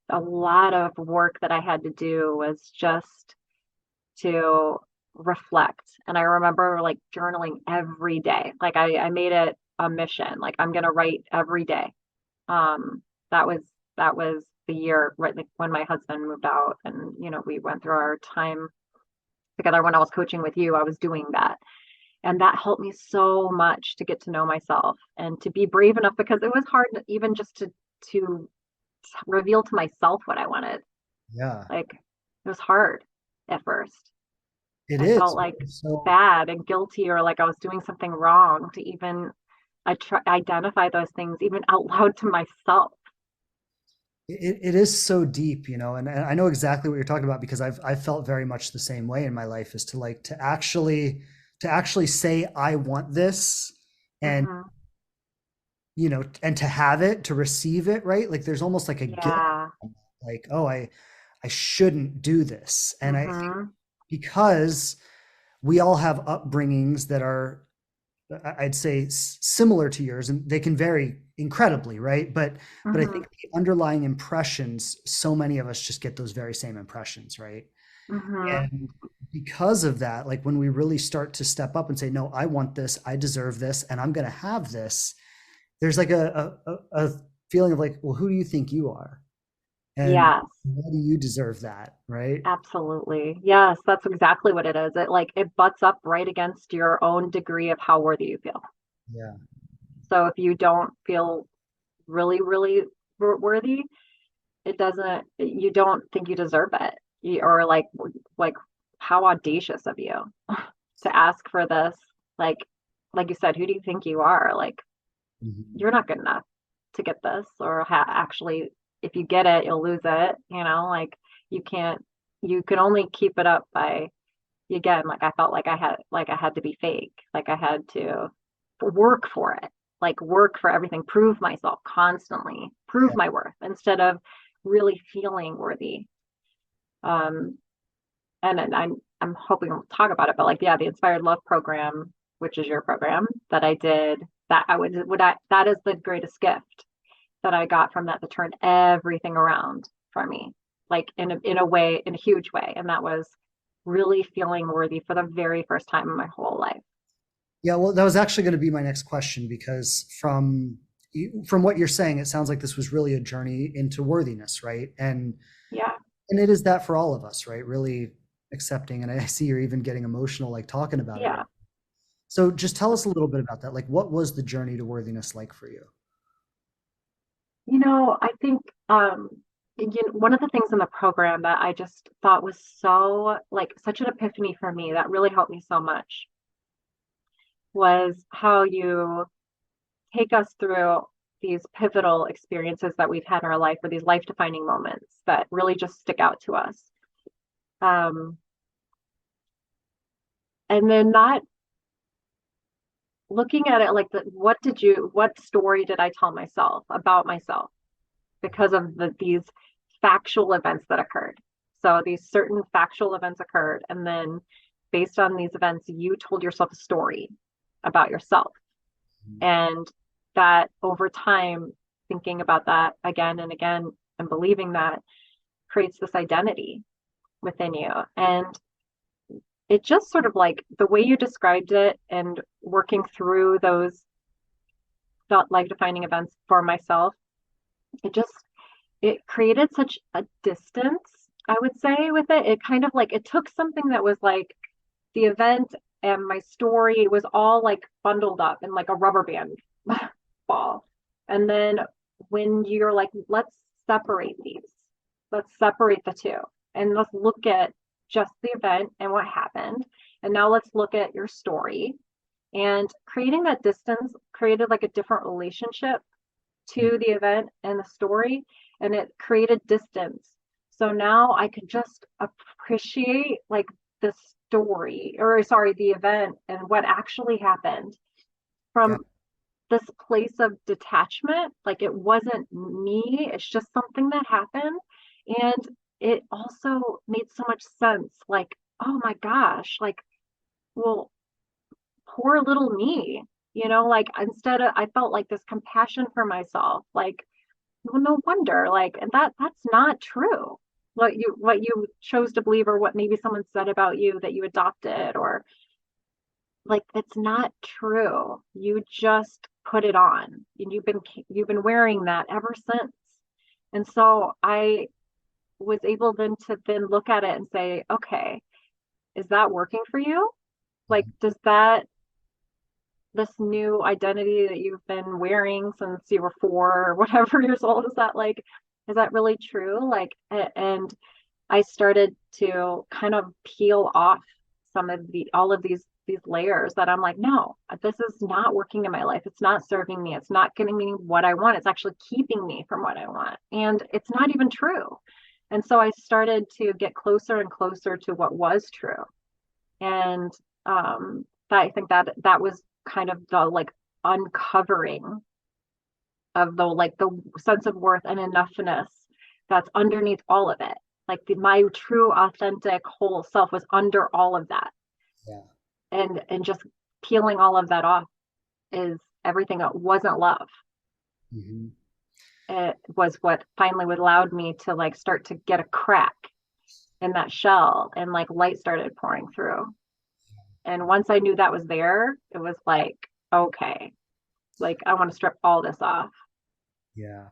a lot of work that I had to do was just to reflect. And I remember like journaling every day. Like I made it a mission. Like I'm gonna write every day. Um, that was that was the year right like when my husband moved out and we went through our time together when I was coaching with you, I was doing that. And that helped me so much to get to know myself and to be brave enough because it was hard even just to reveal to myself what I wanted. Yeah, Like it was hard at first. it I felt is. like So bad and guilty or like I was doing something wrong to even identify those things even out loud to myself. it is so deep, and I know exactly what you're talking about because I've felt very much the same way in my life is to like to actually say I want this and Hmm. and to have it, to receive it, right? Like there's almost like a guilt, Yeah. like, oh, I shouldn't do this. And I think Hmm. because we all have upbringings that are, I'd say, similar to yours, and they can vary incredibly, right? But I Hmm. think the underlying impressions, so many of us just get those very same impressions, right? Hmm. And because of that, like when we really start to step up and say, no, I want this, I deserve this, and I'm going to have this, there's like a feeling of like, well, who do you think you are? And Yes. why do you deserve that? Right. Absolutely. Yes, that's exactly what it is. It butts up right against your own degree of how worthy you feel. Yeah. So if you don't feel really, really worthy, you don't think you deserve it. Or like how audacious of you to ask for this. Like, like you said, who do you think you are? Like, Mhm. you're not good enough to get this, or actually, if you get it, you'll lose it. Like you can't, you can only keep it up by, again, like I felt like I had to be fake, like I had to work for it, like work for everything, prove myself constantly, prove Yeah. my worth instead of really feeling worthy. Um, and I'm hoping we'll talk about it, but like yeah, the Inspired Love program, which is your program that I did, that I would I that is the greatest gift that I got from that turned everything around for me, like in a way, in a huge way, and that was really feeling worthy for the very first time in my whole life. Yeah. Well, that was actually going to be my next question because from what you're saying, it sounds like this was really a journey into worthiness, right? Yeah, And it is that for all of us, right? Really accepting. And I see you're even getting emotional, like talking about it right. yeah. So just tell us a little bit about that. Like, what was the journey to worthiness like for you? I think one of the things in the program that I just thought was so like such an epiphany for me that really helped me so much was how you take us through these pivotal experiences that we've had in our life or these life defining moments that really just stick out to us. Um, and then not looking at it like what story did I tell myself about myself because of these factual events that occurred. So these certain factual events occurred, and then based on these events, you told yourself a story about yourself. And that over time, thinking about that again and again and believing that creates this identity within you. And it just sort of like the way you described it and working through those life defining events for myself, it just it created such a distance, I would say, with it. It kind of like it took something that was like the event and my story was all like bundled up in like a rubber band ball. And then when you're like, let's separate these, let's separate the two and let's look at just the event and what happened. And now let's look at your story. And creating that distance created like a different relationship Mm. to the event and the story, and it created distance. So now I could just appreciate like the story, or sorry, the event and what actually happened Yeah. from this place of detachment. Like it wasn't me, it's just something that happened. And it also made so much sense. Like, oh my gosh, like, well, poor little me, like instead of, I felt like this compassion for myself, like, well, no wonder, like, and that's not true. What you chose to believe, or what maybe someone said about you that you adopted, or like, it's not true. You just put it on, and you've been wearing that ever since. And so I was able then to then look at it and say, okay, is that working for you? Like, does that this new identity that you've been wearing since you were 4 or whatever years old, is that really true? Like, and I started to kind of peel off some of all of these layers that I'm like, no, this is not working in my life. It's not serving me. It's not getting me what I want. It's actually keeping me from what I want. And it's not even true. And so I started to get closer and closer to what was true. And I think that was kind of the like uncovering of the sense of worth and enoughness that's underneath all of it. Like my true, authentic, whole self was under all of that, Yeah. and just peeling all of that off is everything. It wasn't love. Hmm. It was what finally allowed me to like start to get a crack in that shell, and like light started pouring through. And once I knew that was there, it was like, okay, like I want to strip all this off. Yeah.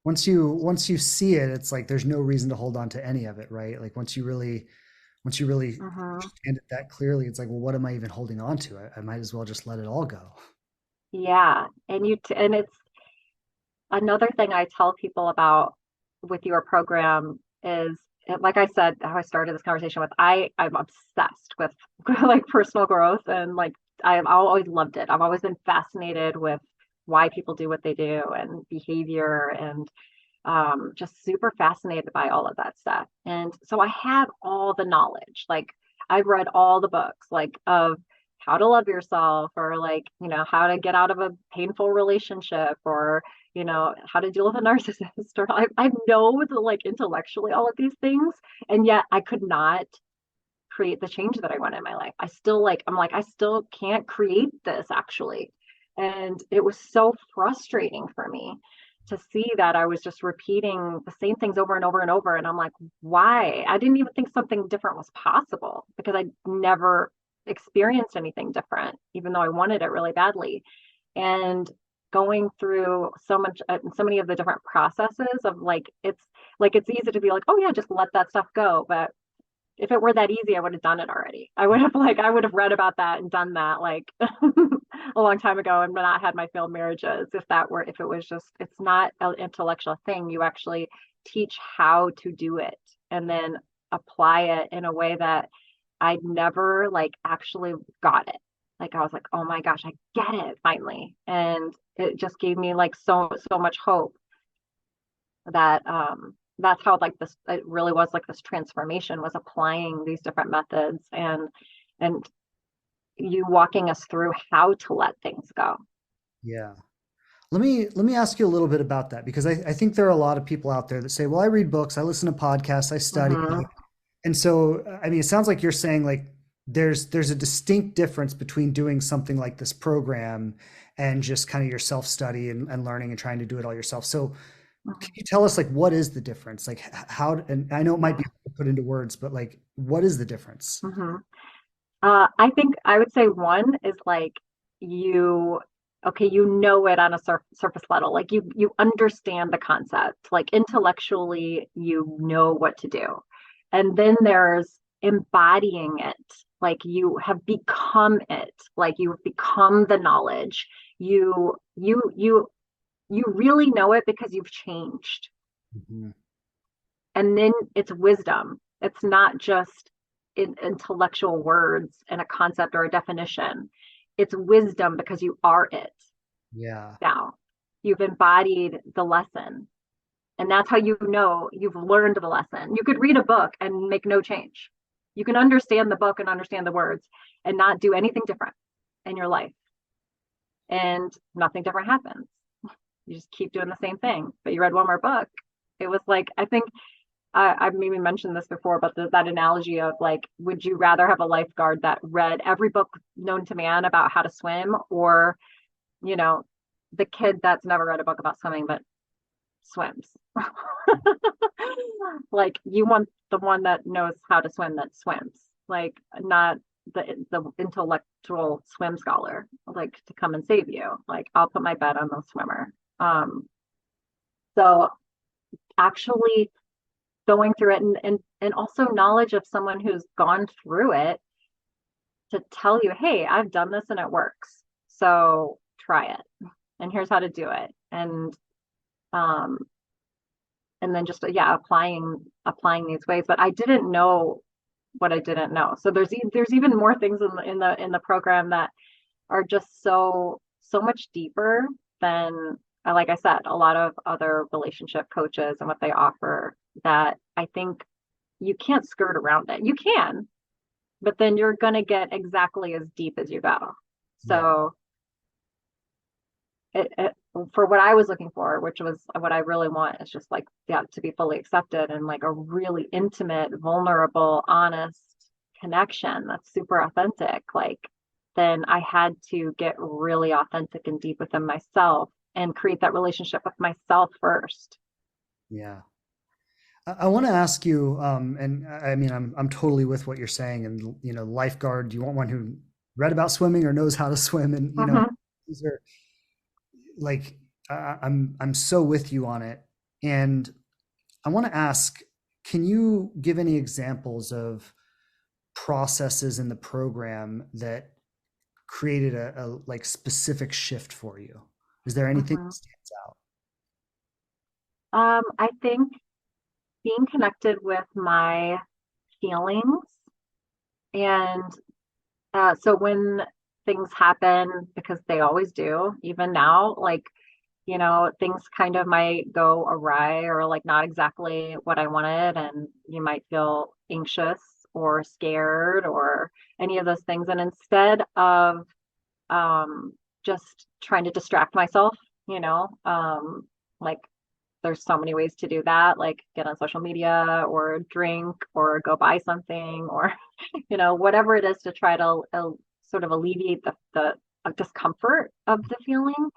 Once you see it, it's like there's no reason to hold on to any of it, right? Like once you really Hmm. understand it that clearly, it's like, well, what am I even holding on to? I might as well just let it all go. Yeah. And it's another thing I tell people about with your program is, like I said, how I started this conversation with, I'm obsessed with like personal growth, and like I've always loved it. I've always been fascinated with why people do what they do and behavior, and just super fascinated by all of that stuff. And so I have all the knowledge. Like I've read all the books, like of how to love yourself, or like, how to get out of a painful relationship, or, how to deal with a narcissist, or I know the, like intellectually all of these things. And yet I could not create the change that I want in my life. I'm like, I still can't create this actually. And it was so frustrating for me to see that I was just repeating the same things over and over and over. And I'm like, why? I didn't even think something different was possible, because I never experienced anything different, even though I wanted it really badly. And going through so many of the different processes of it's easy to be like, oh yeah, just let that stuff go. But if it were that easy, I would have done it already. I would have read about that and done that like a long time ago, and not had my failed marriages. If it was just, it's not an intellectual thing. You actually teach how to do it and then apply it in a way that I never like actually got it. Like I was like, oh my gosh, I get it finally. And it just gave me like so much hope that that's how like this, it really was like this transformation, was applying these different methods and you walking us through how to let things go. Yeah. Let me ask you a little bit about that because I think there are a lot of people out there that say, well, I read books, I listen to podcasts, I study. Hmm. And so, I mean, it sounds like you're saying like there's a distinct difference between doing something like this program and just kind of your self-study and learning and trying to do it all yourself. So can Hmm. you tell us like what is the difference? Like how, and I know it might Yeah. be hard to put into words, but like what is the difference? Hmm. I think I would say one is like you, okay, you know it on a surface level, like you understand the concept, like intellectually you know what to do, and then there's embodying it, like you have become it, like you have become the knowledge. You really know it because you've changed, Mhm. and then it's wisdom. It's not just intellectual words and a concept or a definition. It's wisdom because you are it Yeah. now. You've embodied the lesson. And that's how you know you've learned the lesson. You could read a book and make no change. You can understand the book and understand the words and not do anything different in your life. And nothing different happens. You just keep doing the same thing. But you read one more book. It was like, I think I've maybe mentioned this before, but that analogy of like, would you rather have a lifeguard that read every book known to man about how to swim, or, you know, the kid that's never read a book about swimming but swims? Like, you want the one that knows how to swim that swims, like not the intellectual swim scholar, like to come and save you. Like, I'll put my bet on the swimmer. So actually going through it, and also knowledge of someone who's gone through it to tell you, hey, I've done this and it works, so try it, and here's how to do it. Um and then just, yeah, applying these ways. But I didn't know what I didn't know, so there's even more things in the program that are just so much deeper than, like I said, a lot of other relationship coaches and what they offer, that I think you can't skirt around it. You can, but then you're going to get exactly as deep as you go. Yeah. So for what I was looking for, which was what I really want, is just like, yeah, to be fully accepted and like a really intimate, vulnerable, honest connection that's super authentic. Like, then I had to get really authentic and deep within myself and create that relationship with myself first. Yeah. I want to ask you, and I mean, I'm totally with what you're saying. And you know, lifeguard, you want one who read about swimming or knows how to swim, and you know, Mm-hmm. these are like I'm so with you on it. And I want to ask, can you give any examples of processes in the program that created a like specific shift for you? Is there anything that Mm-hmm. stands out? I think being connected with my feelings, and so when things happen, because they always do, even now, like, things kind of might go awry or like not exactly what I wanted, and you might feel anxious or scared or any of those things. And instead of just trying to distract myself, like, there's so many ways to do that, like get on social media or drink or go buy something, or whatever it is to try to sort of alleviate the discomfort of the feeling.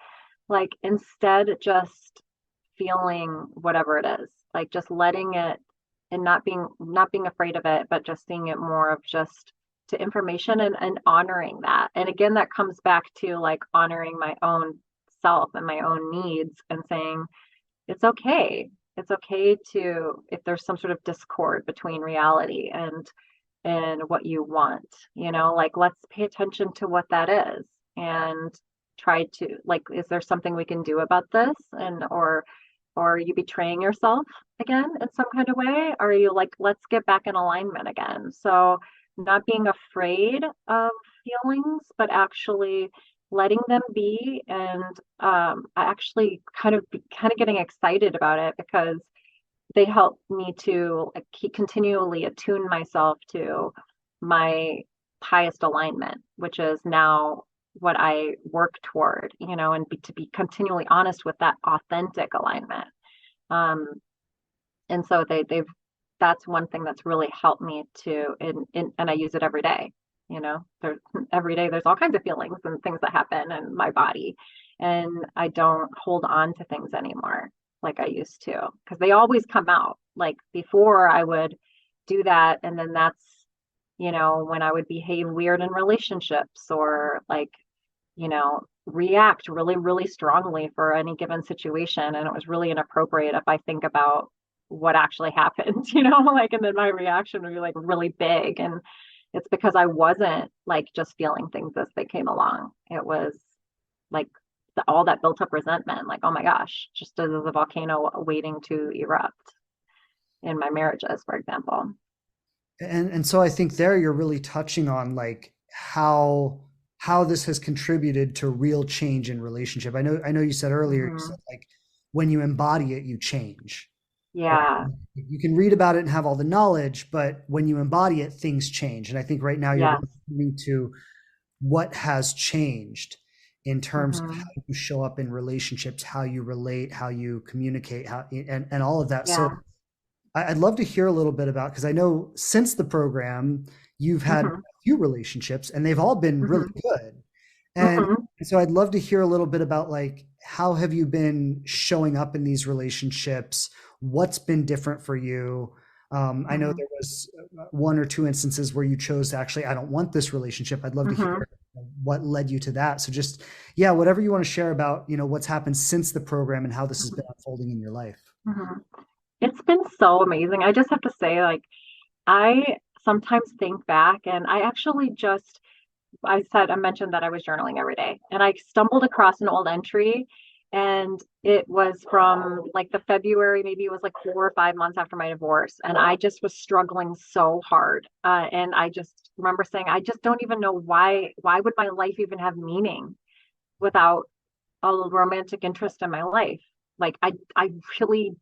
Like, instead, just feeling whatever it is, like just letting it, and not being afraid of it, but just seeing it more of just to information, and honoring that. And again, that comes back to like honoring my own self and my own needs, and saying it's okay. It's okay to, if there's some sort of discord between reality and what you want, like, let's pay attention to what that is, and try to, like, is there something we can do about this? And or are you betraying yourself again in some kind of way? Or are you like, let's get back in alignment again? So not being afraid of feelings, but actually letting them be. And I actually kind of getting excited about it, because they help me to like, keep continually attune myself to my highest alignment, which is now what I work toward, and to be continually honest with that authentic alignment. Um, and so they've that's one thing that's really helped me to, and I use it every day. There every day there's all kinds of feelings and things that happen in my body, and I don't hold on to things anymore like I used to, because they always come out. Like before, I would do that, and then that's when I would behave weird in relationships, or like react really, really strongly for any given situation. And it was really inappropriate if I think about what actually happened, like, and then my reaction would be like really big. And it's because I wasn't like just feeling things as they came along. It was like all that built up resentment, like, oh my gosh, just as a volcano waiting to erupt in my marriages, for example. And so I think there you're really touching on like how this has contributed to real change in relationship. I know you said earlier, you Hmm. said like when you embody it, you change. Right? Yeah. You can read about it and have all the knowledge, but when you embody it, things change. And I think right now you're Yes. really coming to what has changed in terms of Hmm. how you show up in relationships, how you relate, how you communicate, how and all of that. So Yeah. I'd love to hear a little bit about, because I know since the program, you've had a Hmm. few relationships and they've all been really Hmm. good. And Hmm. so I'd love to hear a little bit about like how have you been showing up in these relationships? What's been different for you? I know Hmm. there was one or two instances where you chose to actually, I don't want this relationship. I'd love to Hmm. hear what led you to that. So just, yeah, whatever you want to share about, what's happened since the program and how this has been unfolding in your life. Hmm. It's been so amazing. I just have to say, like, I sometimes think back, and I mentioned that I was journaling every day, and I stumbled across an old entry, and it was from like the February, maybe it was like 4 or 5 months after my divorce. And I just was struggling so hard. And I just remember saying, I just don't even know why would my life even have meaning without a romantic interest in my life? Like I really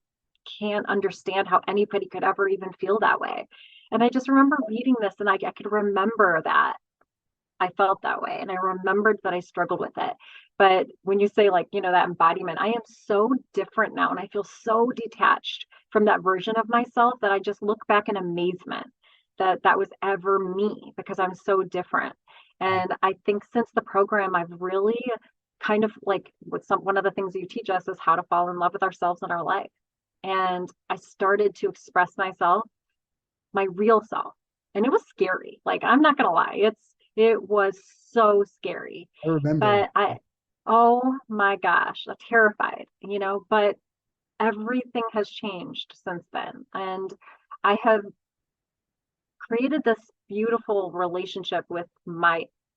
can't understand how anybody could ever even feel that way. And I just remember reading this, and I could remember that I felt that way. And I remembered that I struggled with it. But when you say, like, that embodiment, I am so different now. And I feel so detached from that version of myself that I just look back in amazement that that was ever me, because I'm so different. And I think since the program, I've really kind of like one of the things you teach us is how to fall in love with ourselves and our life. And I started to express myself, my real self. And it was scary. Like, I'm not gonna lie, it was so scary. I remember. But oh my gosh, I'm terrified, but everything has changed since then. And I have created this beautiful relationship with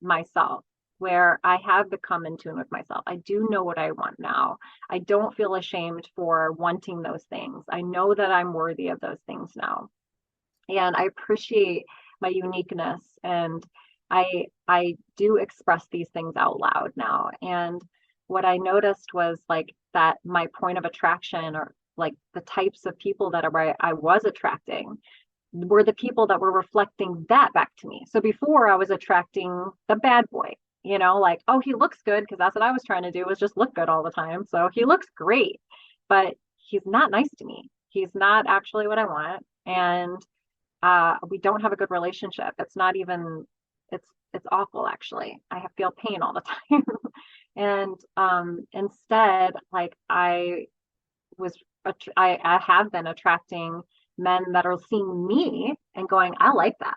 myself, where I have become in tune with myself. I do know what I want now. I don't feel ashamed for wanting those things. I know that I'm worthy of those things now, and I appreciate my uniqueness, and I do express these things out loud now. And what I noticed was like that my point of attraction, or like the types of people that I was attracting, were the people that were reflecting that back to me. So before, I was attracting the bad boy, like, oh, he looks good, because that's what I was trying to do, was just look good all the time. So he looks great, but he's not nice to me. He's not actually what I want. And we don't have a good relationship. It's not even, it's awful, actually. feel pain all the time. And instead, like, was I have been attracting men that are seeing me and going, I like that.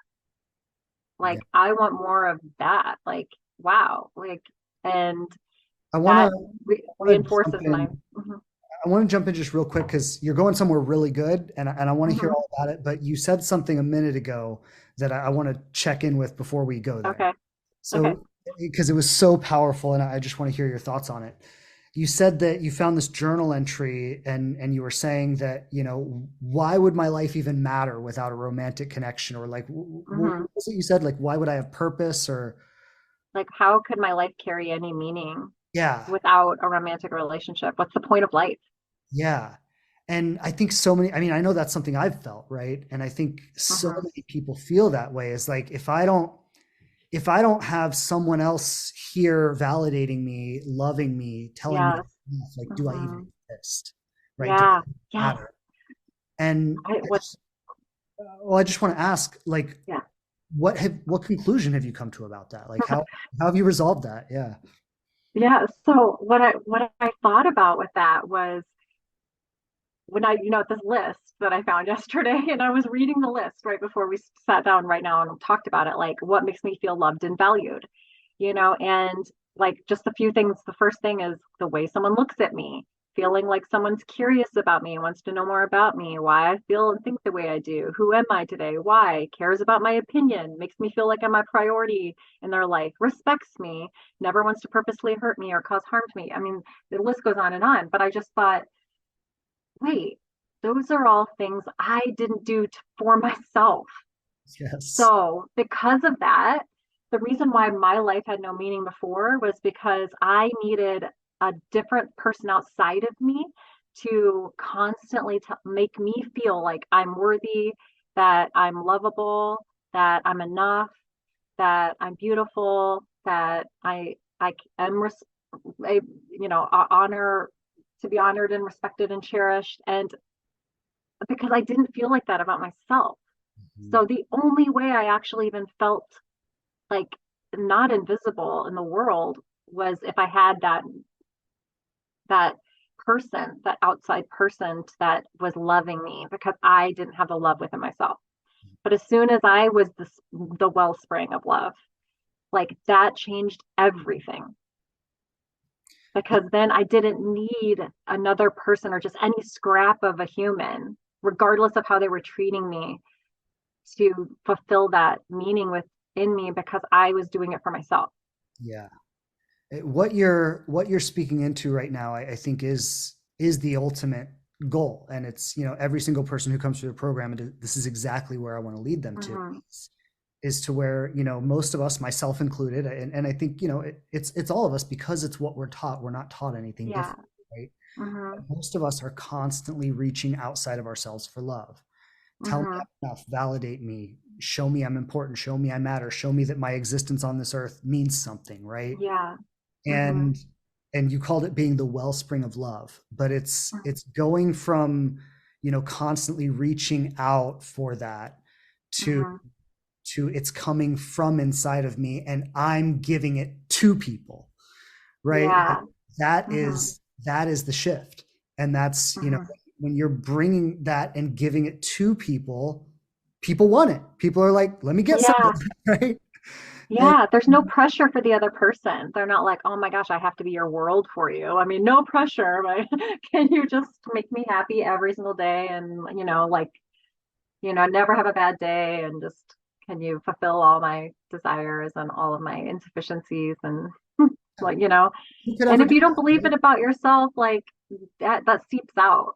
Yeah. Like, I want more of that. Like, wow. Like, and I want to that I want to jump reinforces my. in. Mhm. I want to jump in just real quick because you're going somewhere really good, and I want to hear Mhm. all about it. But you said something a minute ago that I want to check in with before we go there. Okay. Okay. So, because it was so powerful, and I just want to hear your thoughts on it. You said that you found this journal entry, and you were saying that, why would my life even matter without a romantic connection? Or like, what Mhm. was it you said? Like, why would I have purpose? Or Like, how could my life carry any meaning yeah, without a romantic relationship? What's the point of life? yeah. And I think so many, I mean, I know that's something I've felt, right? And I think so Hmm. many people feel that way. Is like, if I don't have someone else here validating me, loving me, telling me Yes. I'm enough, like, do I even Hmm. exist? Right? Do I Yeah. even Yes. matter? And I what well, I just want to ask, like, yeah. what conclusion have you come to about that? Like, how have you resolved that? Yeah. Yeah. So what I thought about with that was when this list that I found yesterday, and I was reading the list right before we sat down right now and talked about it, like what makes me feel loved and valued, and like just a few things. The first thing is the way someone looks at me, feeling like someone's curious about me, wants to know more about me, why I feel and think the way I do, who am I today, why, cares about my opinion, makes me feel like I'm a priority in their life, respects me, never wants to purposely hurt me or cause harm to me. I mean, the list goes on, but I just thought, wait, those are all things I didn't do for myself. Yes. So, because of that, the reason why my life had no meaning before was because I needed a different person outside of me to constantly make me feel like I'm worthy, that I'm lovable, that I'm enough, that I'm beautiful, that I am I, honor to be honored and respected and cherished. And because I didn't feel like that about myself. Mhm. So the only way I actually even felt like not invisible in the world was if I had that person, that outside person that was loving me because I didn't have the love within myself. But as soon as I was the wellspring of love, like that changed everything because then I didn't need another person or just any scrap of a human, regardless of how they were treating me, to fulfill that meaning within me because I was doing it for myself. Yeah. What you're speaking into right now, I think is the ultimate goal. And it's, every single person who comes through the program, and this is exactly where I want to lead them to, Mm-hmm. is to where, most of us, myself included, and I think, it's all of us, because it's what we're taught. We're not taught anything Yeah. different, right? Mm-hmm. Most of us are constantly reaching outside of ourselves for love. Tell me Mm-hmm. I'm enough, validate me, show me I'm important, show me I matter, show me that my existence on this earth means something, right? Yeah. Mm-hmm. And you called it being the wellspring of love, but it's going from, constantly reaching out for that, to Mm-hmm. it's coming from inside of me, and I'm giving it to people, right? Like, Yeah. that Mm-hmm. is that is the shift. And that's, Mm-hmm. when you're bringing that and giving it to people, people want it. People are like, let me get some of Yeah. it, right? And Yeah. There's no pressure for the other person. They're not like, oh my gosh, I have to be your world for you. I mean, no pressure, but can you just make me happy every single day and, like, never have a bad day and just can you fulfill all my desires and all of my insufficiencies and like, who could and ever if do you don't that, believe right? it about yourself, like that seeps out.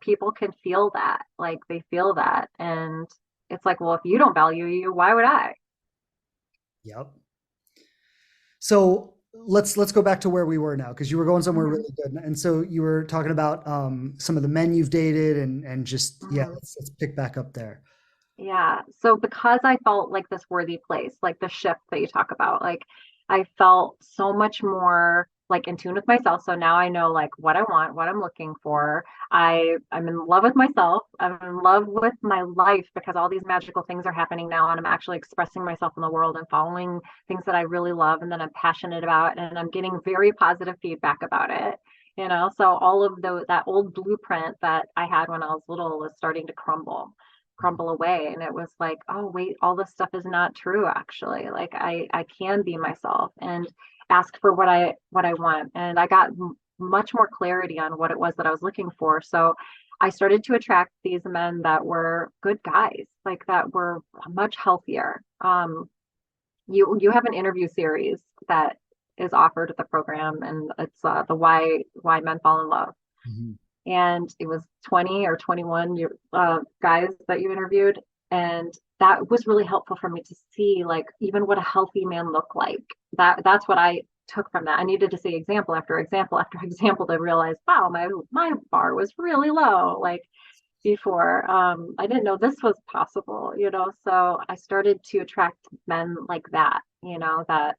People can feel that. Like they feel that. And it's like, well, if you don't value you, why would I? Yep. So let's go back to where we were now, because you were going somewhere Hmm. really good. And so you were talking about some of the men you've dated, and just, yeah, Hmm. let's pick back up there. Yeah. So because I felt like this worthy place, like the shift that you talk about, like I felt so much more like in tune with myself. So now I know like what I want, what I'm looking for. I'm in love with myself. I'm in love with my life because all these magical things are happening now and I'm actually expressing myself in the world and following things that I really love and that I'm passionate about and I'm getting very positive feedback about it. So all of that old blueprint that I had when I was little is starting to crumble away, and it was like, oh wait, all this stuff is not true actually. Like I can be myself and ask for what I want, and I got much more clarity on what it was that I was looking for. So I started to attract these men that were good guys, like that were much healthier. You have an interview series that is offered at the program, and it's the why men fall in love, Mhm. and it was 20 or 21 guys that you interviewed, and that was really helpful for me to see like even what a healthy man looked like. That's what I took from that. I needed to see example after example after example to realize, wow, my bar was really low. Like before, I didn't know this was possible, you know. So I started to attract men like that, you know, that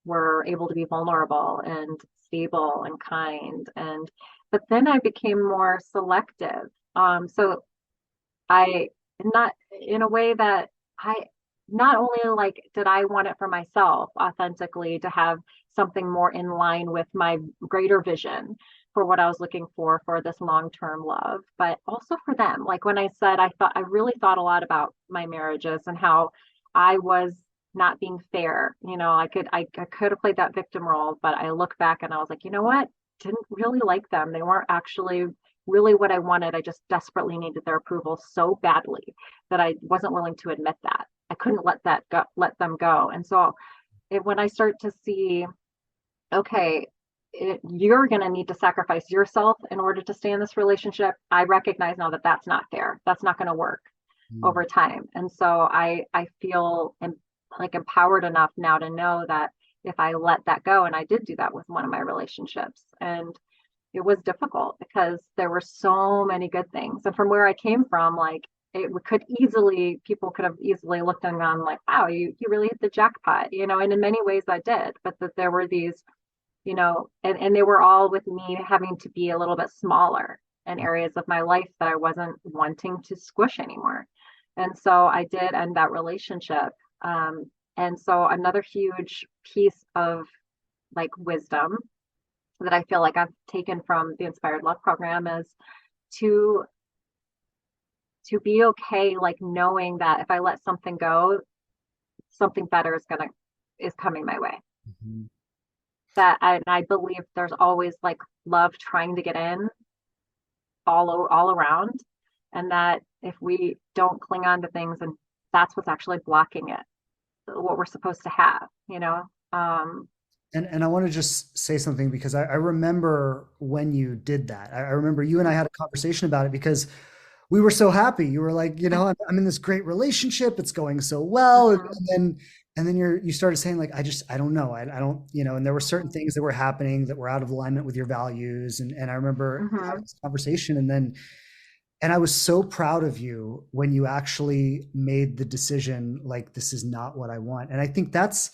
were able to be vulnerable and stable and kind. And but then I became more selective. So I not in a way that I not only like did I want it for myself authentically to have something more in line with my greater vision for what I was looking for this long-term love, but also for them. Like when I said I really thought a lot about my marriages and how I was not being fair. You know, I could have played that victim role, but I look back and I was like, you know what? Didn't really like them. They weren't actually really what I wanted. I just desperately needed their approval so badly that I wasn't willing to admit that. I couldn't let them go. And so when I start to see, okay, you're going to need to sacrifice yourself in order to stay in this relationship, I recognize now that that's not fair. That's not going to work Mm. over time. And so I feel like empowered enough now to know that if I let that go, and I did do that with one of my relationships, and it was difficult because there were so many good things. And from where I came from, like people could have easily looked and gone like, wow, you really hit the jackpot, you know, and in many ways I did, but that there were these, you know, and they were all with me having to be a little bit smaller in areas of my life that I wasn't wanting to squish anymore. And so I did end that relationship. And so another huge piece of like wisdom that I feel like I've taken from the Inspired Love program is to to be okay, like knowing that if I let something go, something better is coming my way. Mhm. I believe there's always like love trying to get in all around, and that if we don't cling on to things, and that's what's actually blocking it, what we're supposed to have, you know. And I want to just say something because I remember when you did that. I remember you and I Mhm, had a conversation about it because we were so happy. You were like, you know, I'm in this great relationship. It's going so well. mhm, And then you started saying like, I don't know. I don't, you know, and there were certain mhm, things that were happening that were out of alignment with your values. And I remember having mhm, this conversation and I was so proud of you when you actually made the decision, like, this is not what I want. And I think that's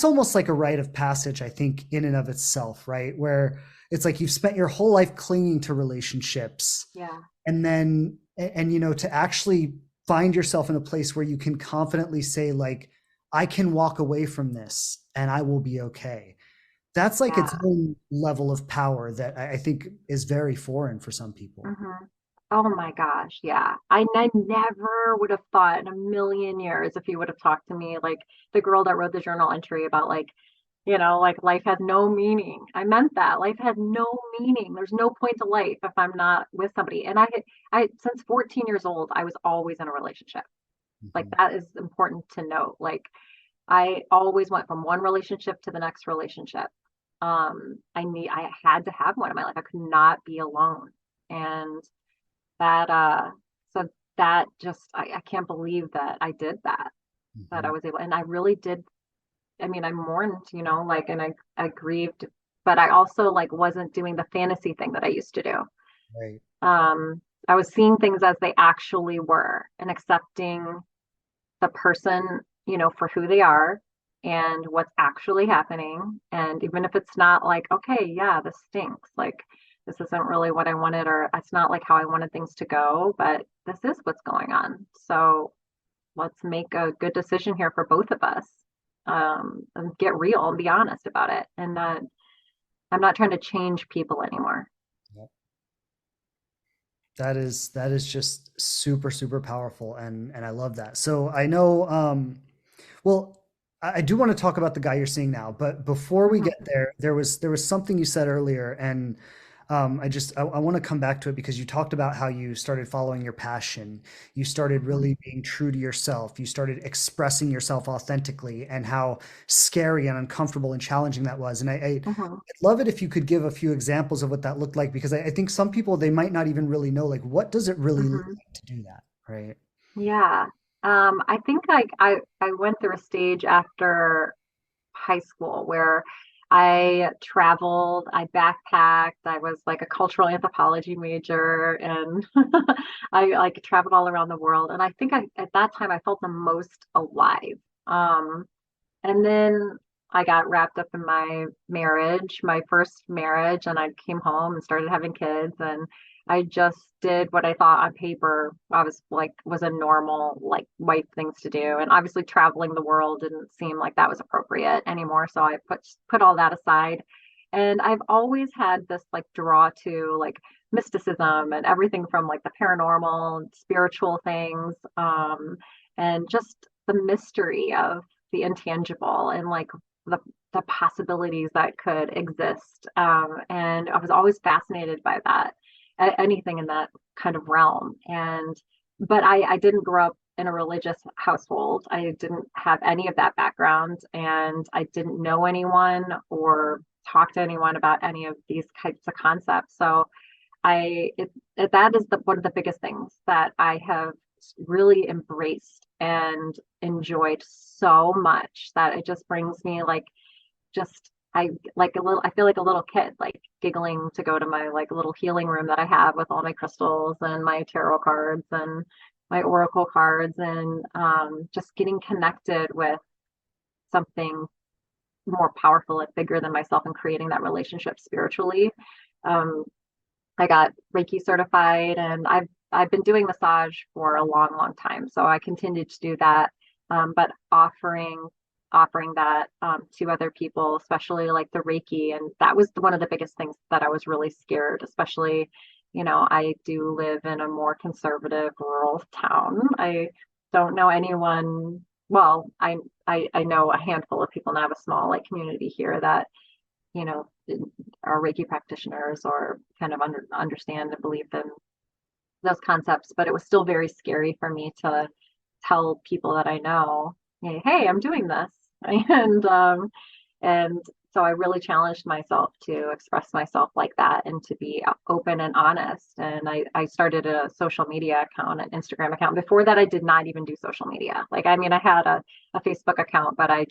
almost like a rite of passage, I think, in and of itself, right? Where it's like you've spent your whole life clinging to relationships yeah, and then and you know to actually find yourself in a place where you can confidently say like I can walk away from this and I will be okay. That's like its yeah. own level of power that I think is very foreign for some people. Mhm. Oh my gosh, yeah. I never would have thought in a million years if you would have talked to me like the girl that wrote the journal entry about like, you know, like life has no meaning. I meant that. Life has no meaning. There's no point to life if I'm not with somebody. And I since 14 years old, I was always in a relationship. Like Mhm. that is important to note. Like I always went from one relationship to the next relationship. I had to have one in my life. I could not be alone. And that so that just I can't believe that I did that, that I Mhm. was able, and I really did. I mean, I mourned, you know, like, and I grieved, but I also like wasn't doing the fantasy thing that I used to do. Right. I was seeing things as they actually were and accepting the person, you know, for who they are and what's actually happening. And even if it's not like, okay, yeah, this stinks, like this isn't really what I wanted, or it's not like how I wanted things to go, but this is what's going on. So let's make a good decision here for both of us. And get real and be honest about it. And not, I'm not trying to change people anymore. Yep. That is just super super powerful and I love that. So I know well, I do want to talk about the guy you're seeing now, but before we get Mhm, there, there was something you said earlier, and I want to come back to it because you talked about how you started following your passion, you started mhm, really being true to yourself, you started expressing yourself authentically, and how scary and uncomfortable and challenging that was. And mhm, I'd love it if you could give a few examples of what that looked like because I think some people they might not even really know like what does it really look mhm. like to do that, right? Yeah. I think I went through a stage after high school where I traveled, I backpacked, I was like a cultural anthropology major, and I like traveled all around the world. And I think at that time I felt the most alive. Um, and then I got wrapped up in my marriage, my first marriage, and I came home and started having kids. And I just did what I thought on paper I was like was a normal like white things to do. And obviously traveling the world didn't seem like that was appropriate anymore. So I put all that aside. And I've always had this like draw to like mysticism and everything from like the paranormal and spiritual things, and just the mystery of the intangible and like the the possibilities that could exist. And I was always fascinated by that, anything in that kind of realm. And but I didn't grow up in a religious household. I didn't have any of that background, and I didn't know anyone or talk to anyone about any of these types of concepts. So that is one of the biggest things that I have really embraced and enjoyed so much that it just brings me like just I like a little I feel like a little kid like giggling to go to my like little healing room that I have with all my crystals and my tarot cards and my oracle cards, and just getting connected with something more powerful and bigger than myself and creating that relationship spiritually. um, I got Reiki certified, and I've been doing massage for a long, long time. So I continued to do that, but offering that to other people, especially like the Reiki, and that was one of the biggest things that I was really scared. Especially, I do live in a more conservative rural town. I don't know anyone. Well, I know a handful of people, and I have a small like community here that you know are Reiki practitioners or kind of understand and believe in those concepts. But it was still very scary for me to tell people that I know, hey, I'm doing this, and so I really challenged myself to express myself like that and to be open and honest. And I started a social media account, an Instagram account. Before that, I did not even do social media. Like, I mean, I had a Facebook account, but I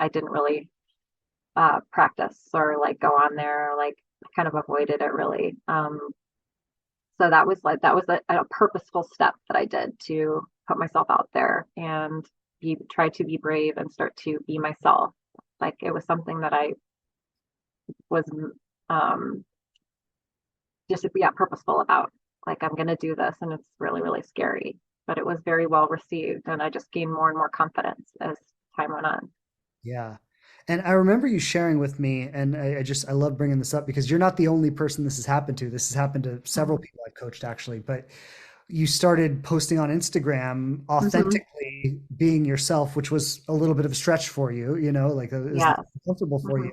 didn't really practice or like go on there, like kind of avoided it really. So that was a purposeful step that I did to put myself out there and try to be brave and start to be myself. Like it was something that I was um, just yeah purposeful about. Like I'm gonna do this, and it's really really scary, but it was very well received, and I just gained more and more confidence as time went on. Yeah. And I remember you sharing with me, and I love bringing this up because you're not the only person this has happened to. This has happened to several Mm-hmm. people I've coached actually, but you started posting on Instagram Mm-hmm. authentically being yourself, which was a little bit of a stretch for you, like it was not Yes. comfortable for Mm-hmm. you.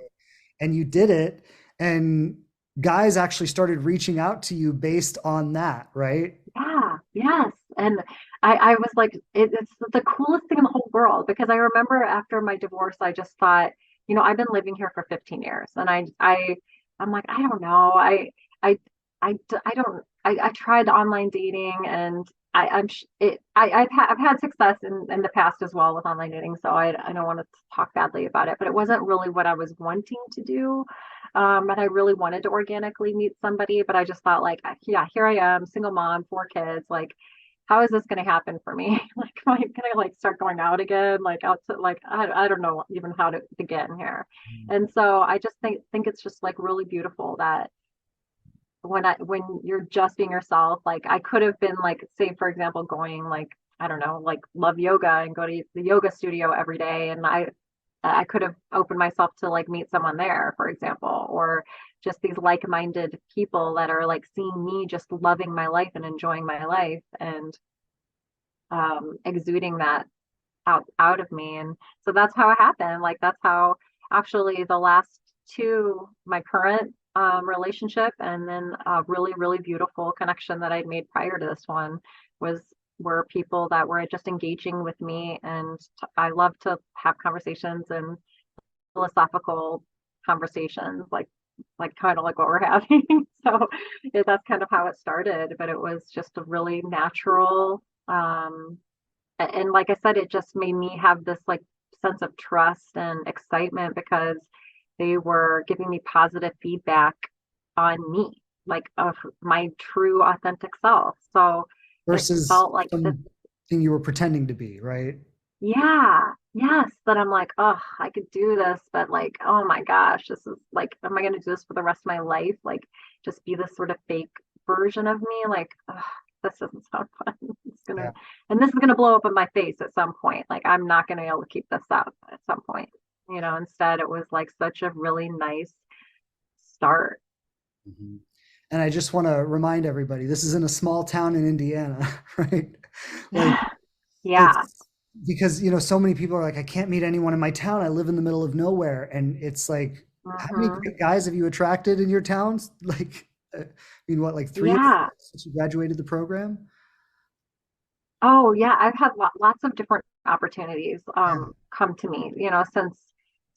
And you did it, and guys actually started reaching out to you based on that, right? Yeah, yes. And I was like, it's the coolest thing in the whole world because I remember after my divorce, I just thought, I've been living here for 15 years, and I'm like, I don't know. I, I don't, I tried online dating, and I've had success in the past as well with online dating. So I don't want to talk badly about it, but it wasn't really what I was wanting to do. And I really wanted to organically meet somebody, but I just thought like, yeah, here I am, single mom, 4 kids. Like, how is this going to happen for me? Like, can I like start going out again? Like out to like, I don't know even how to begin here. And so I just think it's just like really beautiful that when you're just being yourself, like I could have been like, say, for example, going like, I don't know, like love yoga and go to the yoga studio every day. And I could have opened myself to like meet someone there, for example, or just these like-minded people that are like seeing me just loving my life and enjoying my life and exuding that out of me. And so that's how it happened. Like that's how actually the last two, my current relationship and then a really, really beautiful connection that I'd made prior to this one was were people that were just engaging with me. And I love to have conversations and philosophical conversations like kind of like what we're having. So yeah, that's kind of how it started, but it was just a really natural and like I said, it just made me have this like sense of trust and excitement because they were giving me positive feedback on me, like of my true authentic self. So it Versus felt like this, something you were pretending to be, right? yeah, yes, that I'm like, oh, I could do this, but like, oh my gosh, this is like, am I going to do this for the rest of my life? Like, just be this sort of fake version of me? Like, ugh, this doesn't sound fun. It's gonna, Yeah. and this is gonna blow up in my face at some point. Like, I'm not gonna be able to keep this up at some point. Instead, it was like such a really nice start. Mhm. And I just want to remind everybody, this is in a small town in Indiana, right? Like Yeah. it's because, so many people are like, I can't meet anyone in my town. I live in the middle of nowhere. And it's like, how many Hmm. great guys have you attracted in your towns? Like, I mean, what, like three or four Yeah. since you graduated the program? Oh, yeah. I've had lots of different opportunities Yeah. come to me,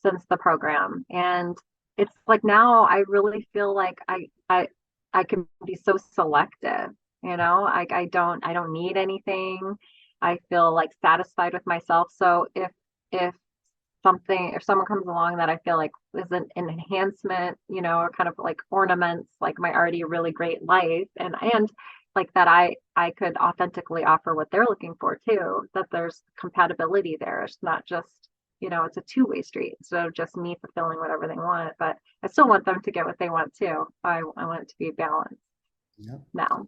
since the program, and it's like now I really feel like I can be so selective. I don't need anything. I feel like satisfied with myself. So if if someone comes along that I feel like is an enhancement, or kind of like ornaments like my already really great life, and like that I could authentically offer what they're looking for too, that there's compatibility there. It's not just, it's a two-way street instead of just me fulfilling whatever they want, but I still want them to get what they want too. I want it to be balanced Yeah. now.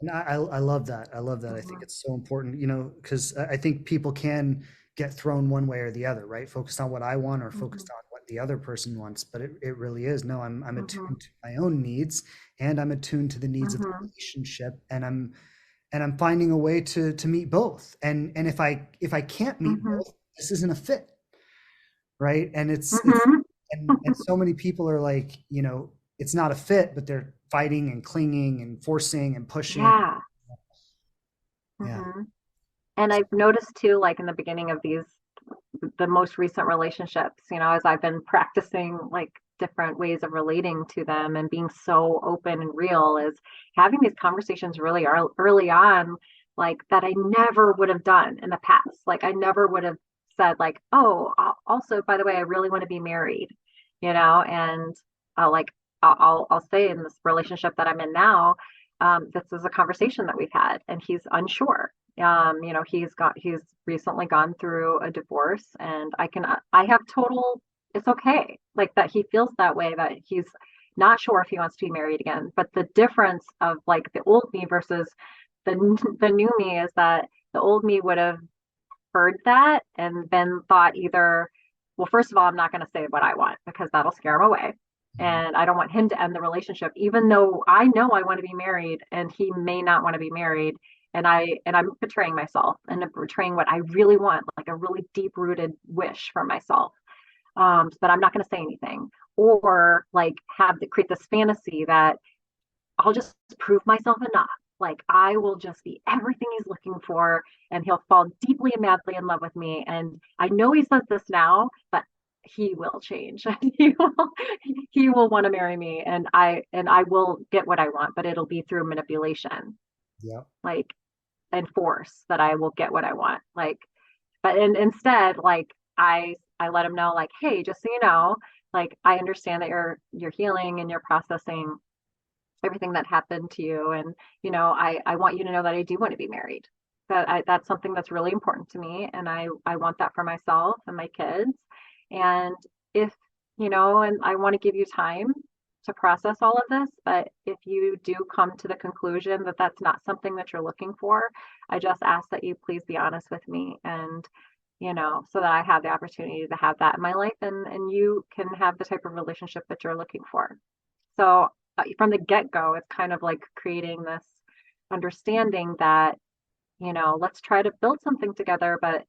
And I love that. I love that. I think Hmm. it's so important, because I think people can get thrown one way or the other, right? Focused on what I want or Hmm. focused on what the other person wants. But it really is, no, I'm Hmm. attuned to my own needs and I'm attuned to the needs of the Hmm. relationship. And I'm finding a way to meet both. And if I can't meet Hmm. both, this isn't a fit, right? And it's Hmm. and so many people are like, it's not a fit, but they're fighting and clinging and forcing and pushing. Yeah. Yeah. Hmm. And I've noticed too, like in the beginning of the most recent relationships, as I've been practicing like different ways of relating to them and being so open and real, is having these conversations really early on, like that I never would have done in the past. Like I never would have said like, oh, also, by the way, I really want to be married, and like I'll say in this relationship that I'm in now, this is a conversation that we've had, and he's unsure. He's recently gone through a divorce, and I have total, it's okay. Like that he feels that way, that he's not sure if he wants to be married again. But the difference of like the old me versus the new me is that the old me would have heard that and then thought either, well, first of all, I'm not going to say what I want because that'll scare him away. Mhm. And I don't want him to end the relationship, even though I know I want to be married and he may not want to be married. And I'm betraying myself and betraying what I really want, like a really deep rooted wish for myself. But I'm not going to say anything, or like create this fantasy that I'll just prove myself enough. Like I will just be everything he's looking for, and he'll fall deeply and madly in love with me. And I know he says this now, but he will change. He will want to marry me, and I will get what I want, but it'll be through manipulation, Yeah. like and force that I will get what I want. Like, but instead, like I let him know, like, hey, just so you know, like I understand that you're healing and you're processing everything that happened to you. And, I want you to know that I do want to be married. That's something that's really important to me. And I want that for myself and my kids. And if, and I want to give you time to process all of this, but if you do come to the conclusion that that's not something that you're looking for, I just ask that you please be honest with me, and so that I have the opportunity to have that in my life, and you can have the type of relationship that you're looking for. So from the get-go, it's kind of like creating this understanding that, let's try to build something together, but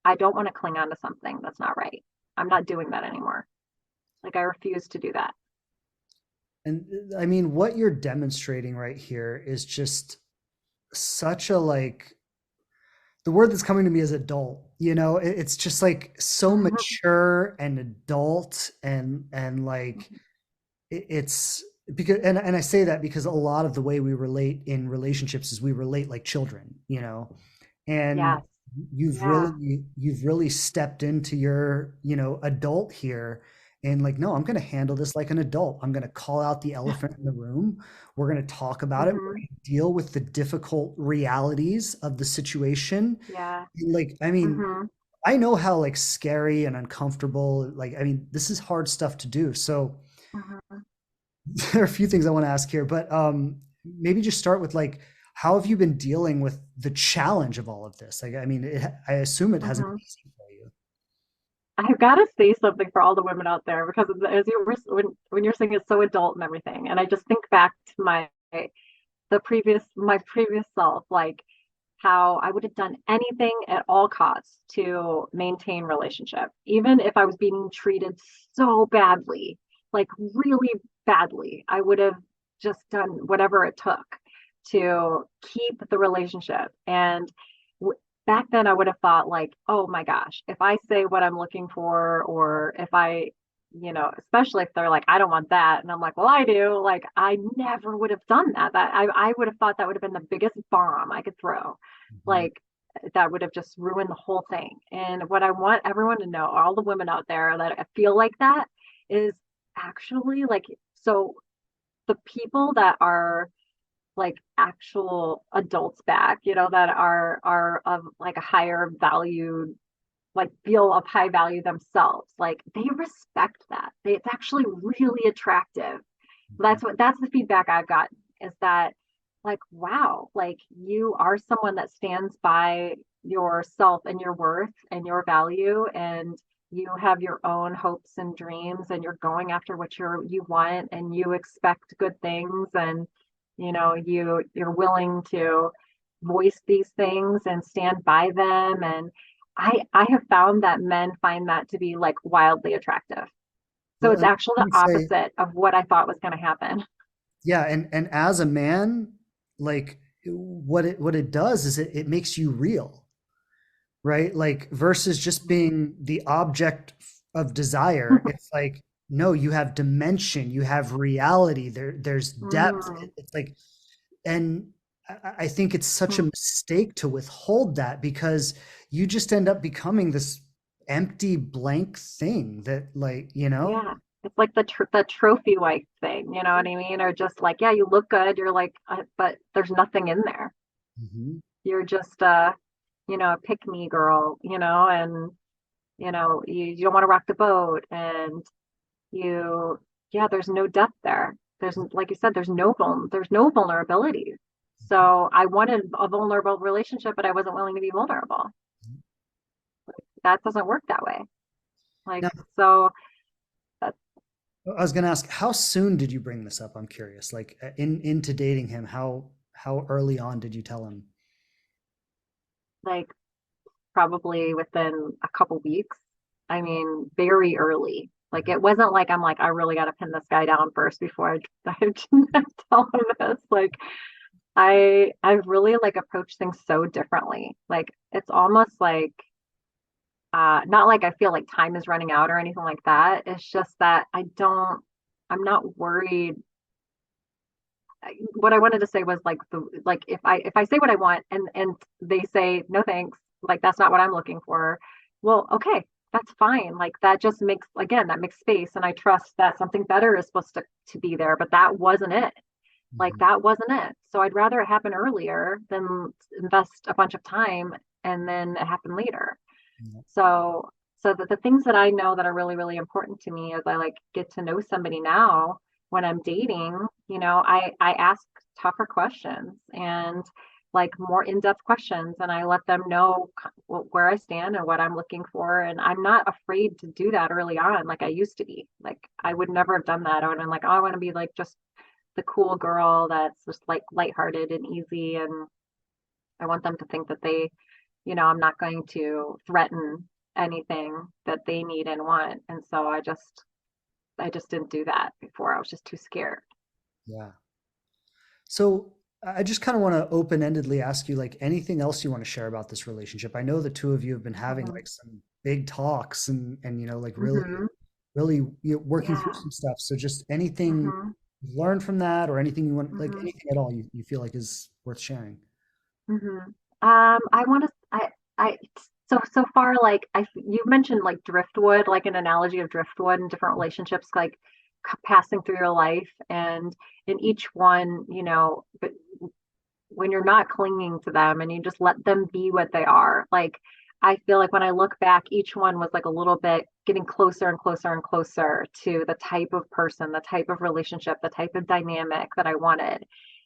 I don't want to cling on to something that's not right. I'm not doing that anymore. Like I refuse to do that. And I mean, what you're demonstrating right here is just such a like the word that's coming to me is adult. It's just like so mature and adult and like it's because and I say that because a lot of the way we relate in relationships is we relate like children, and Yes. Yeah. you've really stepped into your, adult here, and like, no, I'm going to handle this like an adult. I'm going to call out the elephant in the room. We're going to talk about it. We're Hmm. going to deal with the difficult realities of the situation. Yeah. And, like, I mean, Hmm. I know how like scary and uncomfortable, like, I mean, this is hard stuff to do. So Hmm. there are a few things I want to ask here, but maybe just start with like, how have you been dealing with the challenge of all of this? Like, I mean, I assume it hasn't been Hmm. easy for you. I've got to say something for all the women out there because as you were when you're saying it's so adult and everything, and I just think back to my previous self, like how I would have done anything at all costs to maintain relationship, even if I was being treated so badly, like really badly. I would have just done whatever it took to keep the relationship. And back then, I would have thought like, oh my gosh, if I say what I'm looking for, or if I especially if they're like, I don't want that. And I'm like, well, I do. Like, I never would have done that. I would have thought that would have been the biggest bomb I could throw. Mhm. Like, that would have just ruined the whole thing. And what I want everyone to know, all the women out there that feel like that, is actually like, so the people that are like actual adults back, that are of like a higher value, like feel of high value themselves, like they respect that. It's actually really attractive. That's the feedback I've got, is that like, wow, like you are someone that stands by yourself and your worth and your value, and you have your own hopes and dreams, and you're going after what you want, and you expect good things, and you're willing to voice these things and stand by them. And I have found that men find that to be like wildly attractive. So Well, it's and actually I the would say, opposite of what I thought was going to happen. yeah, and as a man, like, what it does is it makes you real, right? Like, versus just being the object of desire. It's like, no, you have dimension, you have reality. There's depth. Mm, It's like, and I think it's such a mm, mistake to withhold that, because you just end up becoming this empty blank thing that, like, yeah. It's like the trophy wife thing, you know what I mean? Or just like, yeah, you look good. You're like, but there's nothing in there. Mhm. You're just a pick me girl, and you don't want to rock the boat, and you yeah, there's no depth there. There's, like you said, there's no vulnerability. So I wanted a vulnerable relationship, but I wasn't willing to be vulnerable. That doesn't work that way. Like, Now, so that's I was going to ask, how soon did you bring this up? I'm curious. Like, into dating him, how early on did you tell him? like probably within a couple weeks. I mean, very early. Like, it wasn't like I'm like, I really got to pin this guy down first before I tell him this. Like, I've really like approached things so differently. Like, it's almost like not like I feel like time is running out or anything like that. It's just that I'm not worried. What I wanted to say was like, if I say what I want, and they say no thanks, like that's not what I'm looking for. Well, okay, that's fine. Like, that just makes, again, that makes space, and I trust that something better is supposed to be there, but that wasn't it. Like, Mhm. that wasn't it. So I'd rather it happen earlier than invest a bunch of time and then it happen later. Yeah. So the things that I know that are really, really important to me as I like get to know somebody now when I'm dating, I ask tougher questions, and like more in-depth questions, and I let them know where I stand and what I'm looking for. And I'm not afraid to do that early on like I used to be. Like, I would never have done that. I would have been like, oh, I want to be like just the cool girl that's just like lighthearted and easy, and I want them to think that I'm not going to threaten anything that they need and want. And so I just didn't do that before. I was just too scared. Yeah. So I just kind of want to open-endedly ask you, like, anything else you want to share about this relationship? I know the two of you have been having Hmm. like some big talks, and like really, Hmm. really, working through Yeah. some stuff. So just anything Hmm. you've learned from that, or anything you want, like Hmm. anything at all you feel like is worth sharing. Hmm. I want to. I so far, like you mentioned like driftwood, like an analogy of driftwood and different relationships, like passing through your life, and in each one, but when you're not clinging to them and you just let them be what they are, like I feel like when I look back, each one was like a little bit getting closer and closer and closer to the type of person, the type of relationship, the type of dynamic that I wanted.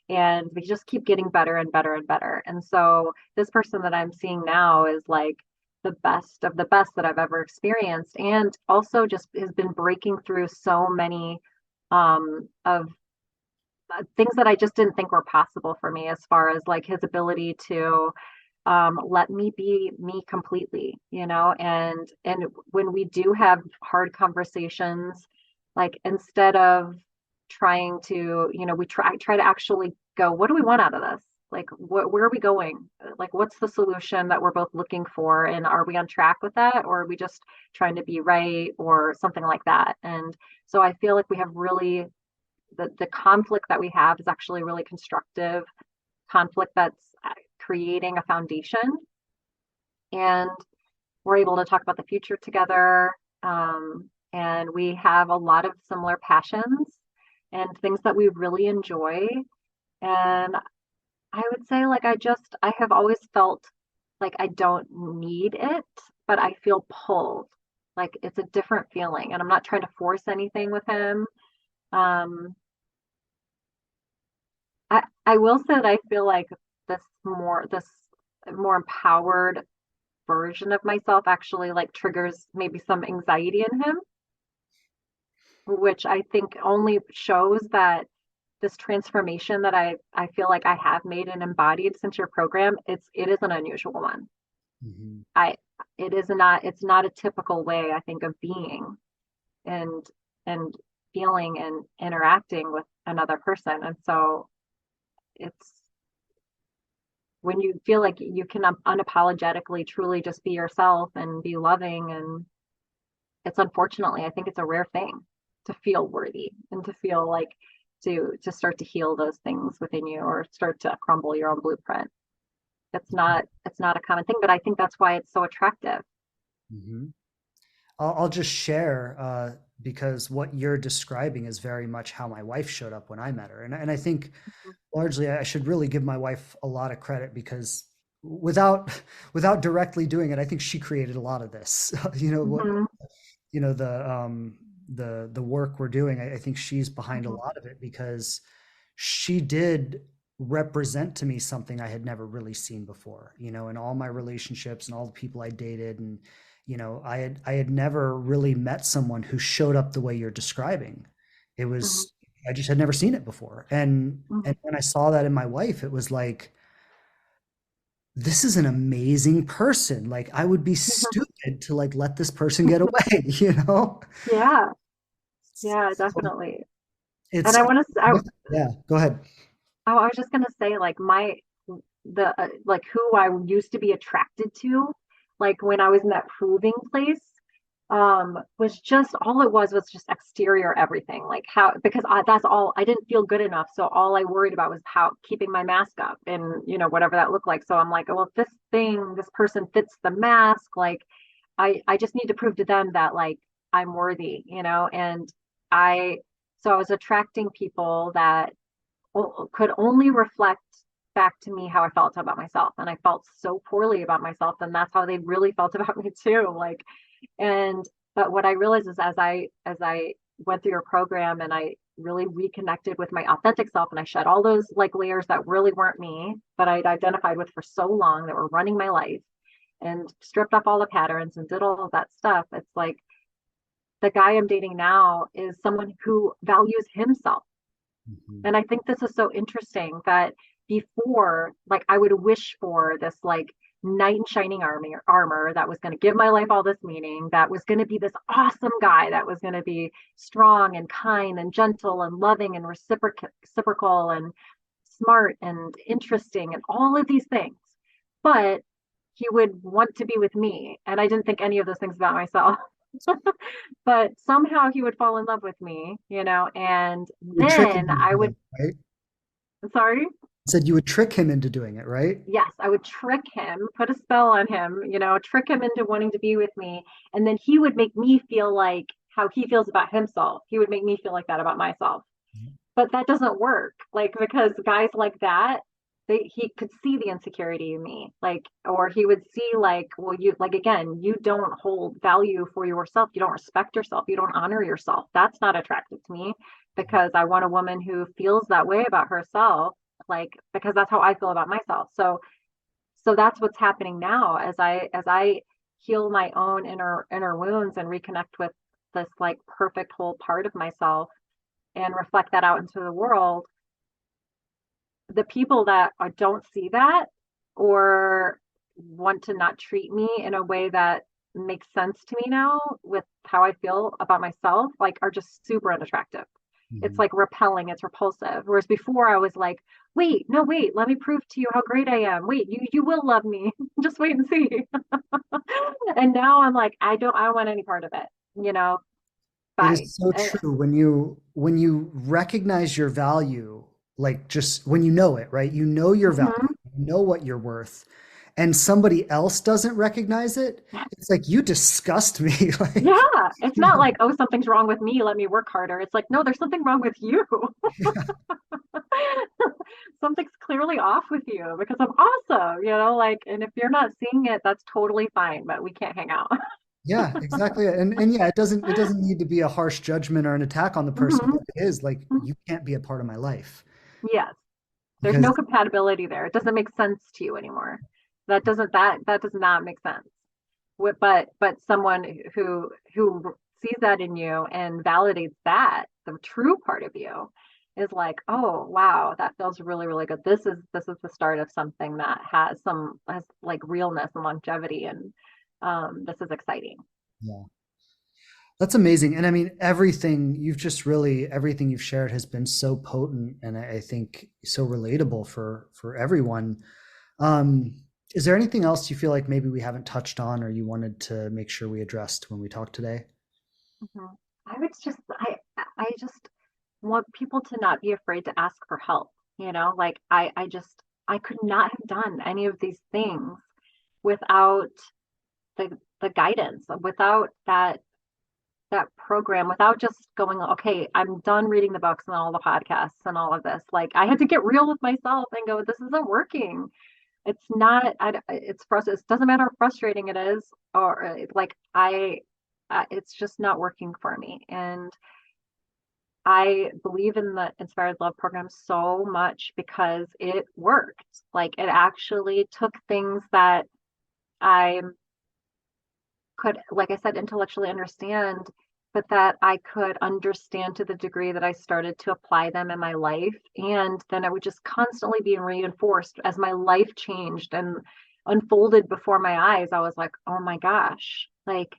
And we just keep getting better and better and better. And so this person that I'm seeing now is like the best of the best that I've ever experienced. And also just has been breaking through so many of things that I just didn't think were possible for me, as far as like his ability to let me be me completely, and when we do have hard conversations, like instead of trying to, we try to actually go, what do we want out of this? Like, where are we going? Like, what's the solution that we're both looking for? And are we on track with that? Or are we just trying to be right or something like that? And so I feel like we have really, the conflict that we have is actually really constructive conflict that's creating a foundation, and we're able to talk about the future together, and we have a lot of similar passions and things that we really enjoy. And I would say, like, I have always felt like I don't need it, but I feel pulled, like it's a different feeling, and I'm not trying to force anything with him. um I will say that I feel like this more empowered version of myself actually like triggers maybe some anxiety in him, which I think only shows that this transformation that I feel like I have made and embodied since your program, it is an unusual one. Mhm. I it's not a typical way, I think, of being and and feeling and interacting with another person. And so it's when you feel like you can unapologetically truly just be yourself and be loving, and it's unfortunately, I think it's a rare thing to feel worthy and to feel like to start to heal those things within you or start to crumble your own blueprint. It's not a common thing, but I think that's why it's so attractive. Mhm. I'll just share because what you're describing is very much how my wife showed up when I met her, and I think largely I should really give my wife a lot of credit because without without directly doing it, I think she created a lot of this. What Hmm. the work we're doing. I think she's behind a Hmm. lot of it because she did represent to me something I had never really seen before. In all my relationships and all the people I dated, and I had never really met someone who showed up the way you're describing. It Hmm. was I just had never seen it before. And Hmm. when I saw that in my wife, it was like, this is an amazing person. Like I would be stupid to like let this person get away, you know? Yeah, yeah, So definitely. And it's I want to, yeah, go ahead. I was just gonna say, like the like who I used to be attracted to, like when I was in that proving place, was just all it was just exterior everything. Like how, because that's all, I didn't feel good enough, so all I worried about was how keeping my mask up and whatever that looked like. So I'm like, well, if this person fits the mask, like I just need to prove to them that like I'm worthy, and I so I was attracting people that could only reflect back to me how I felt about myself. And I felt so poorly about myself. And that's how they really felt about me too. Like, and, but what I realized is as I went through your program and I really reconnected with my authentic self and I shed all those like layers that really weren't me, but I'd identified with for so long that were running my life, and stripped off all the patterns and did all of that stuff. It's like the guy I'm dating now is someone who values himself, Mhm. and I think this is so interesting that before, like, I would wish for this, like, knight in shining armor that was going to give my life all this meaning, that was going to be this awesome guy, that was going to be strong and kind and gentle and loving and reciprocal and smart and interesting and all of these things. But he would want to be with me. And I didn't think any of those things about myself. But somehow he would fall in love with me, and You're tricking then me I would, again, right? sorry. Said you would trick him into doing it, right? Yes, I would trick him, put a spell on him, trick him into wanting to be with me. And then he would make me feel like how he feels about himself. He would make me feel like that about myself. But that doesn't work. Like, because guys like that, he could see the insecurity in me. Like, or he would see, like, well, like, again, you don't hold value for yourself. You don't respect yourself. You don't honor yourself. That's not attractive to me because I want a woman who feels that way about herself, like, because that's how I feel about myself. So that's what's happening now as I heal my own inner wounds and reconnect with this like perfect whole part of myself and reflect that out into the world. The people that don't see that or want to not treat me in a way that makes sense to me now with how I feel about myself, like, are just super unattractive. It's Mhm. like repelling, it's repulsive. Whereas before I was like, wait, no, wait, let me prove to you how great I am. Wait, you will love me. Just wait and see. And now I'm like, I don't want any part of it, you know, It is bye. so true when you recognize your value, like just when you know it, right? You know your value, Mhm. you know what you're worth, and somebody else doesn't recognize it. It's like you disgust me. Like, Yeah, it's you not know, like, oh, something's wrong with me, let me work harder. It's like, no, there's something wrong with you. Something's clearly off with you because I'm awesome, like, and if you're not seeing it, that's totally fine, but we can't hang out. yeah, exactly. And yeah, it doesn't need to be a harsh judgment or an attack on the person, Hmm. but it is like you can't be a part of my life Yes, there's because no compatibility there. It doesn't make sense to you anymore. That does not make sense. But someone who sees that in you and validates that, the true part of you, is like, oh wow, that feels really, really good. This is the start of something that has like realness and longevity, and this is exciting. yeah. That's amazing. And I mean, everything you've shared has been so potent and I think so relatable for everyone. Um, is there anything else you feel like maybe we haven't touched on or you wanted to make sure we addressed when we talked today? Mhm. I just want people to not be afraid to ask for help. Like, I could not have done any of these things without the guidance, without that program, without just going, okay, I'm done reading the books and all the podcasts and all of this. Like, I had to get real with myself and go, this isn't working. It's not. It's frustrating. It doesn't matter how frustrating it is, or like it's just not working for me. And I believe in the Inspired Love program so much because it worked. Like, it actually took things that I could, like I said, intellectually understand, but that I could understand to the degree that I started to apply them in my life. And then it would just constantly be reinforced as my life changed and unfolded before my eyes. I was like, oh my gosh, like,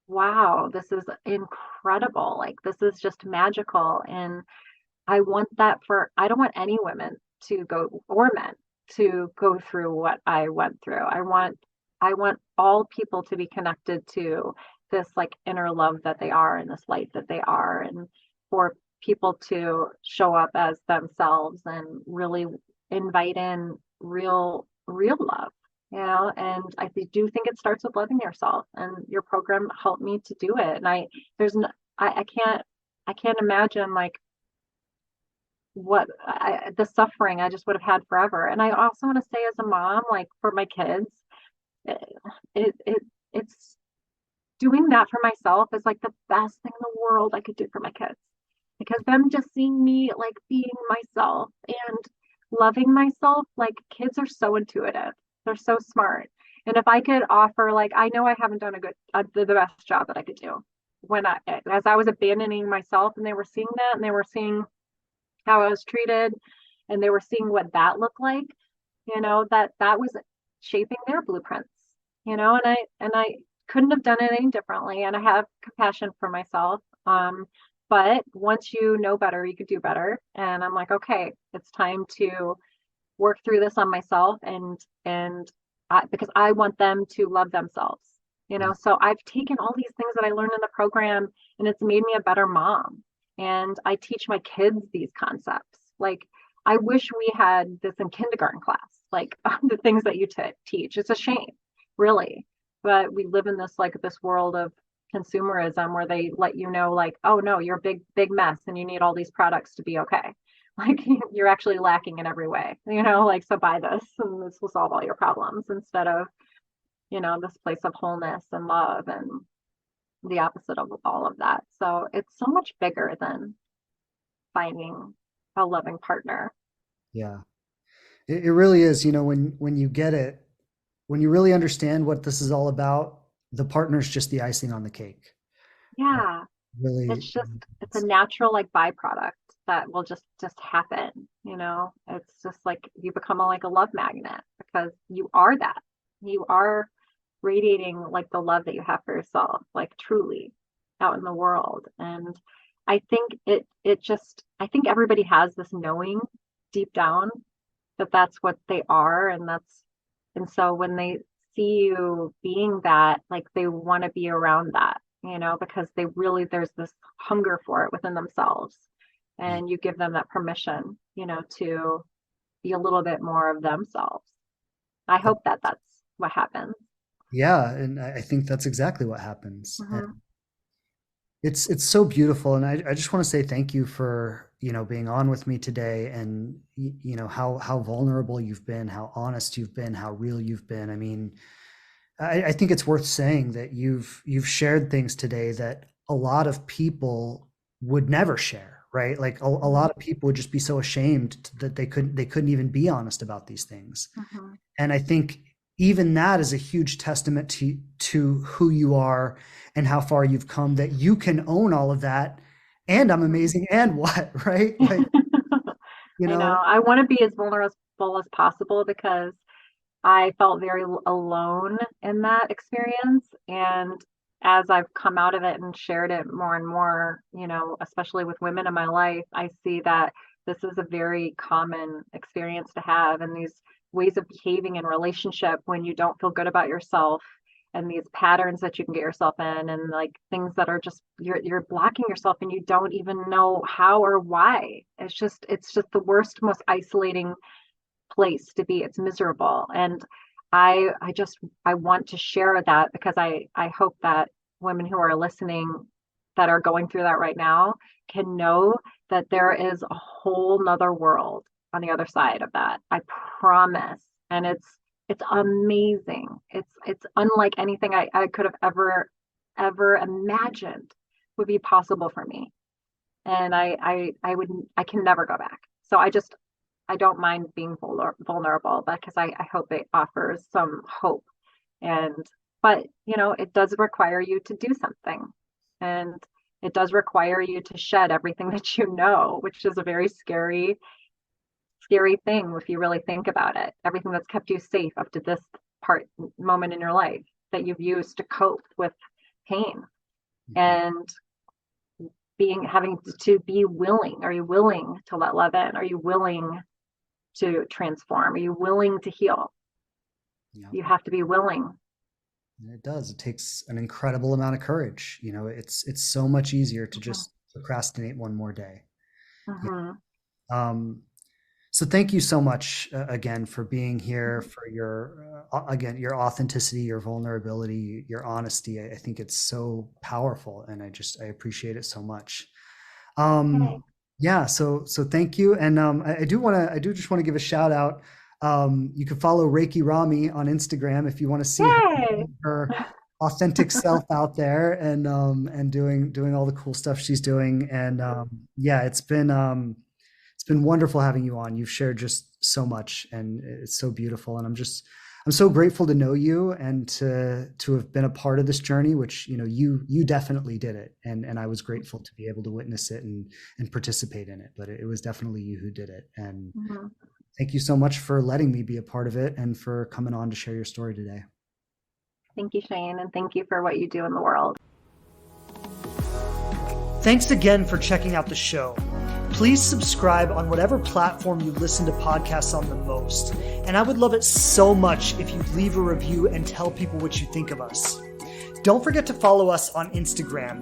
wow, this is incredible. Like, this is just magical. And I don't want any women to go, or men to go through what I went through. I want all people to be connected to this like inner love that they are and this light that they are, and for people to show up as themselves and really invite in real love. And I do think it starts with loving yourself, and your program helped me to do it. And there's no, I can't imagine like the suffering I just would have had forever. And I also want to say, as a mom, like, for my kids, it, it's doing that for myself is like the best thing in the world I could do for my kids, because them just seeing me like being myself and loving myself. Like, kids are so intuitive, they're so smart. And if I could offer, like, I know I haven't done the best job that I could do when as I was abandoning myself, and they were seeing that, and they were seeing how I was treated, and they were seeing what that looked like, that was shaping their blueprints, and I couldn't have done it any differently. And I have compassion for myself. But once you know better, you could do better. And I'm like, okay, it's time to work through this on myself, and because I want them to love themselves. So I've taken all these things that I learned in the program, and it's made me a better mom. And I teach my kids these concepts. Like, I wish we had this in kindergarten class, like the things that you teach. It's a shame, really. But we live in this world of consumerism where they let you know, like, oh no, you're a big mess and you need all these products to be okay. Like you're actually lacking in every way, like, so buy this and this will solve all your problems, instead of, this place of wholeness and love and the opposite of all of that. So it's so much bigger than finding a loving partner. Yeah. It really is, when you get it, when you really understand what this is all about, the partner's just the icing on the cake. Yeah. Really, It's a natural, like, byproduct that will just happen. It's just like you become like a love magnet, because you are that. You are radiating like the love that you have for yourself, like truly out in the world. And I think I think everybody has this knowing deep down that that's what they are, and so when they see you being that, like, they want to be around that, because there's this hunger for it within themselves, and you give them that permission, to be a little bit more of themselves. I hope that that's what happens. yeah, and I think that's exactly what happens. And Hmm. it's so beautiful, and I just want to say thank you for being on with me today, and how vulnerable you've been, how honest you've been, how real you've been. I mean, I think it's worth saying that you've shared things today that a lot of people would never share, right? Like a Hmm. lot of people would just be so ashamed that they couldn't even be honest about these things. Hmm. And I think even that is a huge testament to who you are and how far you've come, that you can own all of that. And I'm Hmm. amazing. And what, right? Like, you I know. know, I want to be as vulnerable as possible, because I felt very alone in that experience. And as I've come out of it and shared it more and more, especially with women in my life, I see that this is a very common experience to have. And these ways of behaving in relationship when you don't feel good about yourself, and these patterns that you can get yourself in, and like things that are just, you're blocking yourself and you don't even know how or why. It's just the worst, most isolating place to be. It's miserable. And I want to share that, because I hope that women who are listening that are going through that right now can know that there is a whole nother world on the other side of that. I promise. And it's amazing. It's unlike anything I could have ever imagined would be possible for me. And I can never go back. So I don't mind being vulnerable, because I hope it offers some hope. And, but, it does require you to do something. And it does require you to shed everything that which is a very scary, scary thing if you really think about it. Everything that's kept you safe up to this moment in your life that you've used to cope with pain. mhm. And having to be willing. Are you willing to let love in? Are you willing to transform? Are you willing to heal? Yeah, You have to be willing. it does. It takes an incredible amount of courage. It's so much easier to Hmm. just procrastinate one more day. Yeah. Hmm. Um, so thank you so much again for being here, for again, your authenticity, your vulnerability, your honesty. I think it's so powerful, and I appreciate it so much. Okay. Yeah, so thank you. And I do just want to give a shout out. You can follow Reiki Rami on Instagram if you want to see Yay. her authentic self out there, and doing all the cool stuff she's doing. And yeah, it's been wonderful having you on. You've shared just so much, and it's so beautiful. And I'm so grateful to know you and to have been a part of this journey, which you definitely did it, and I was grateful to be able to witness it and participate in it. But it was definitely you who did it, and Hmm. thank you so much for letting me be a part of it and for coming on to share your story today. Thank you, Shane, and thank you for what you do in the world. Thanks again for checking out the show. Please subscribe on whatever platform you listen to podcasts on the most. And I would love it so much if you leave a review and tell people what you think of us. Don't forget to follow us on Instagram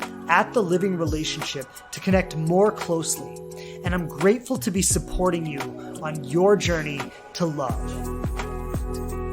@The Living Relationship to connect more closely. And I'm grateful to be supporting you on your journey to love.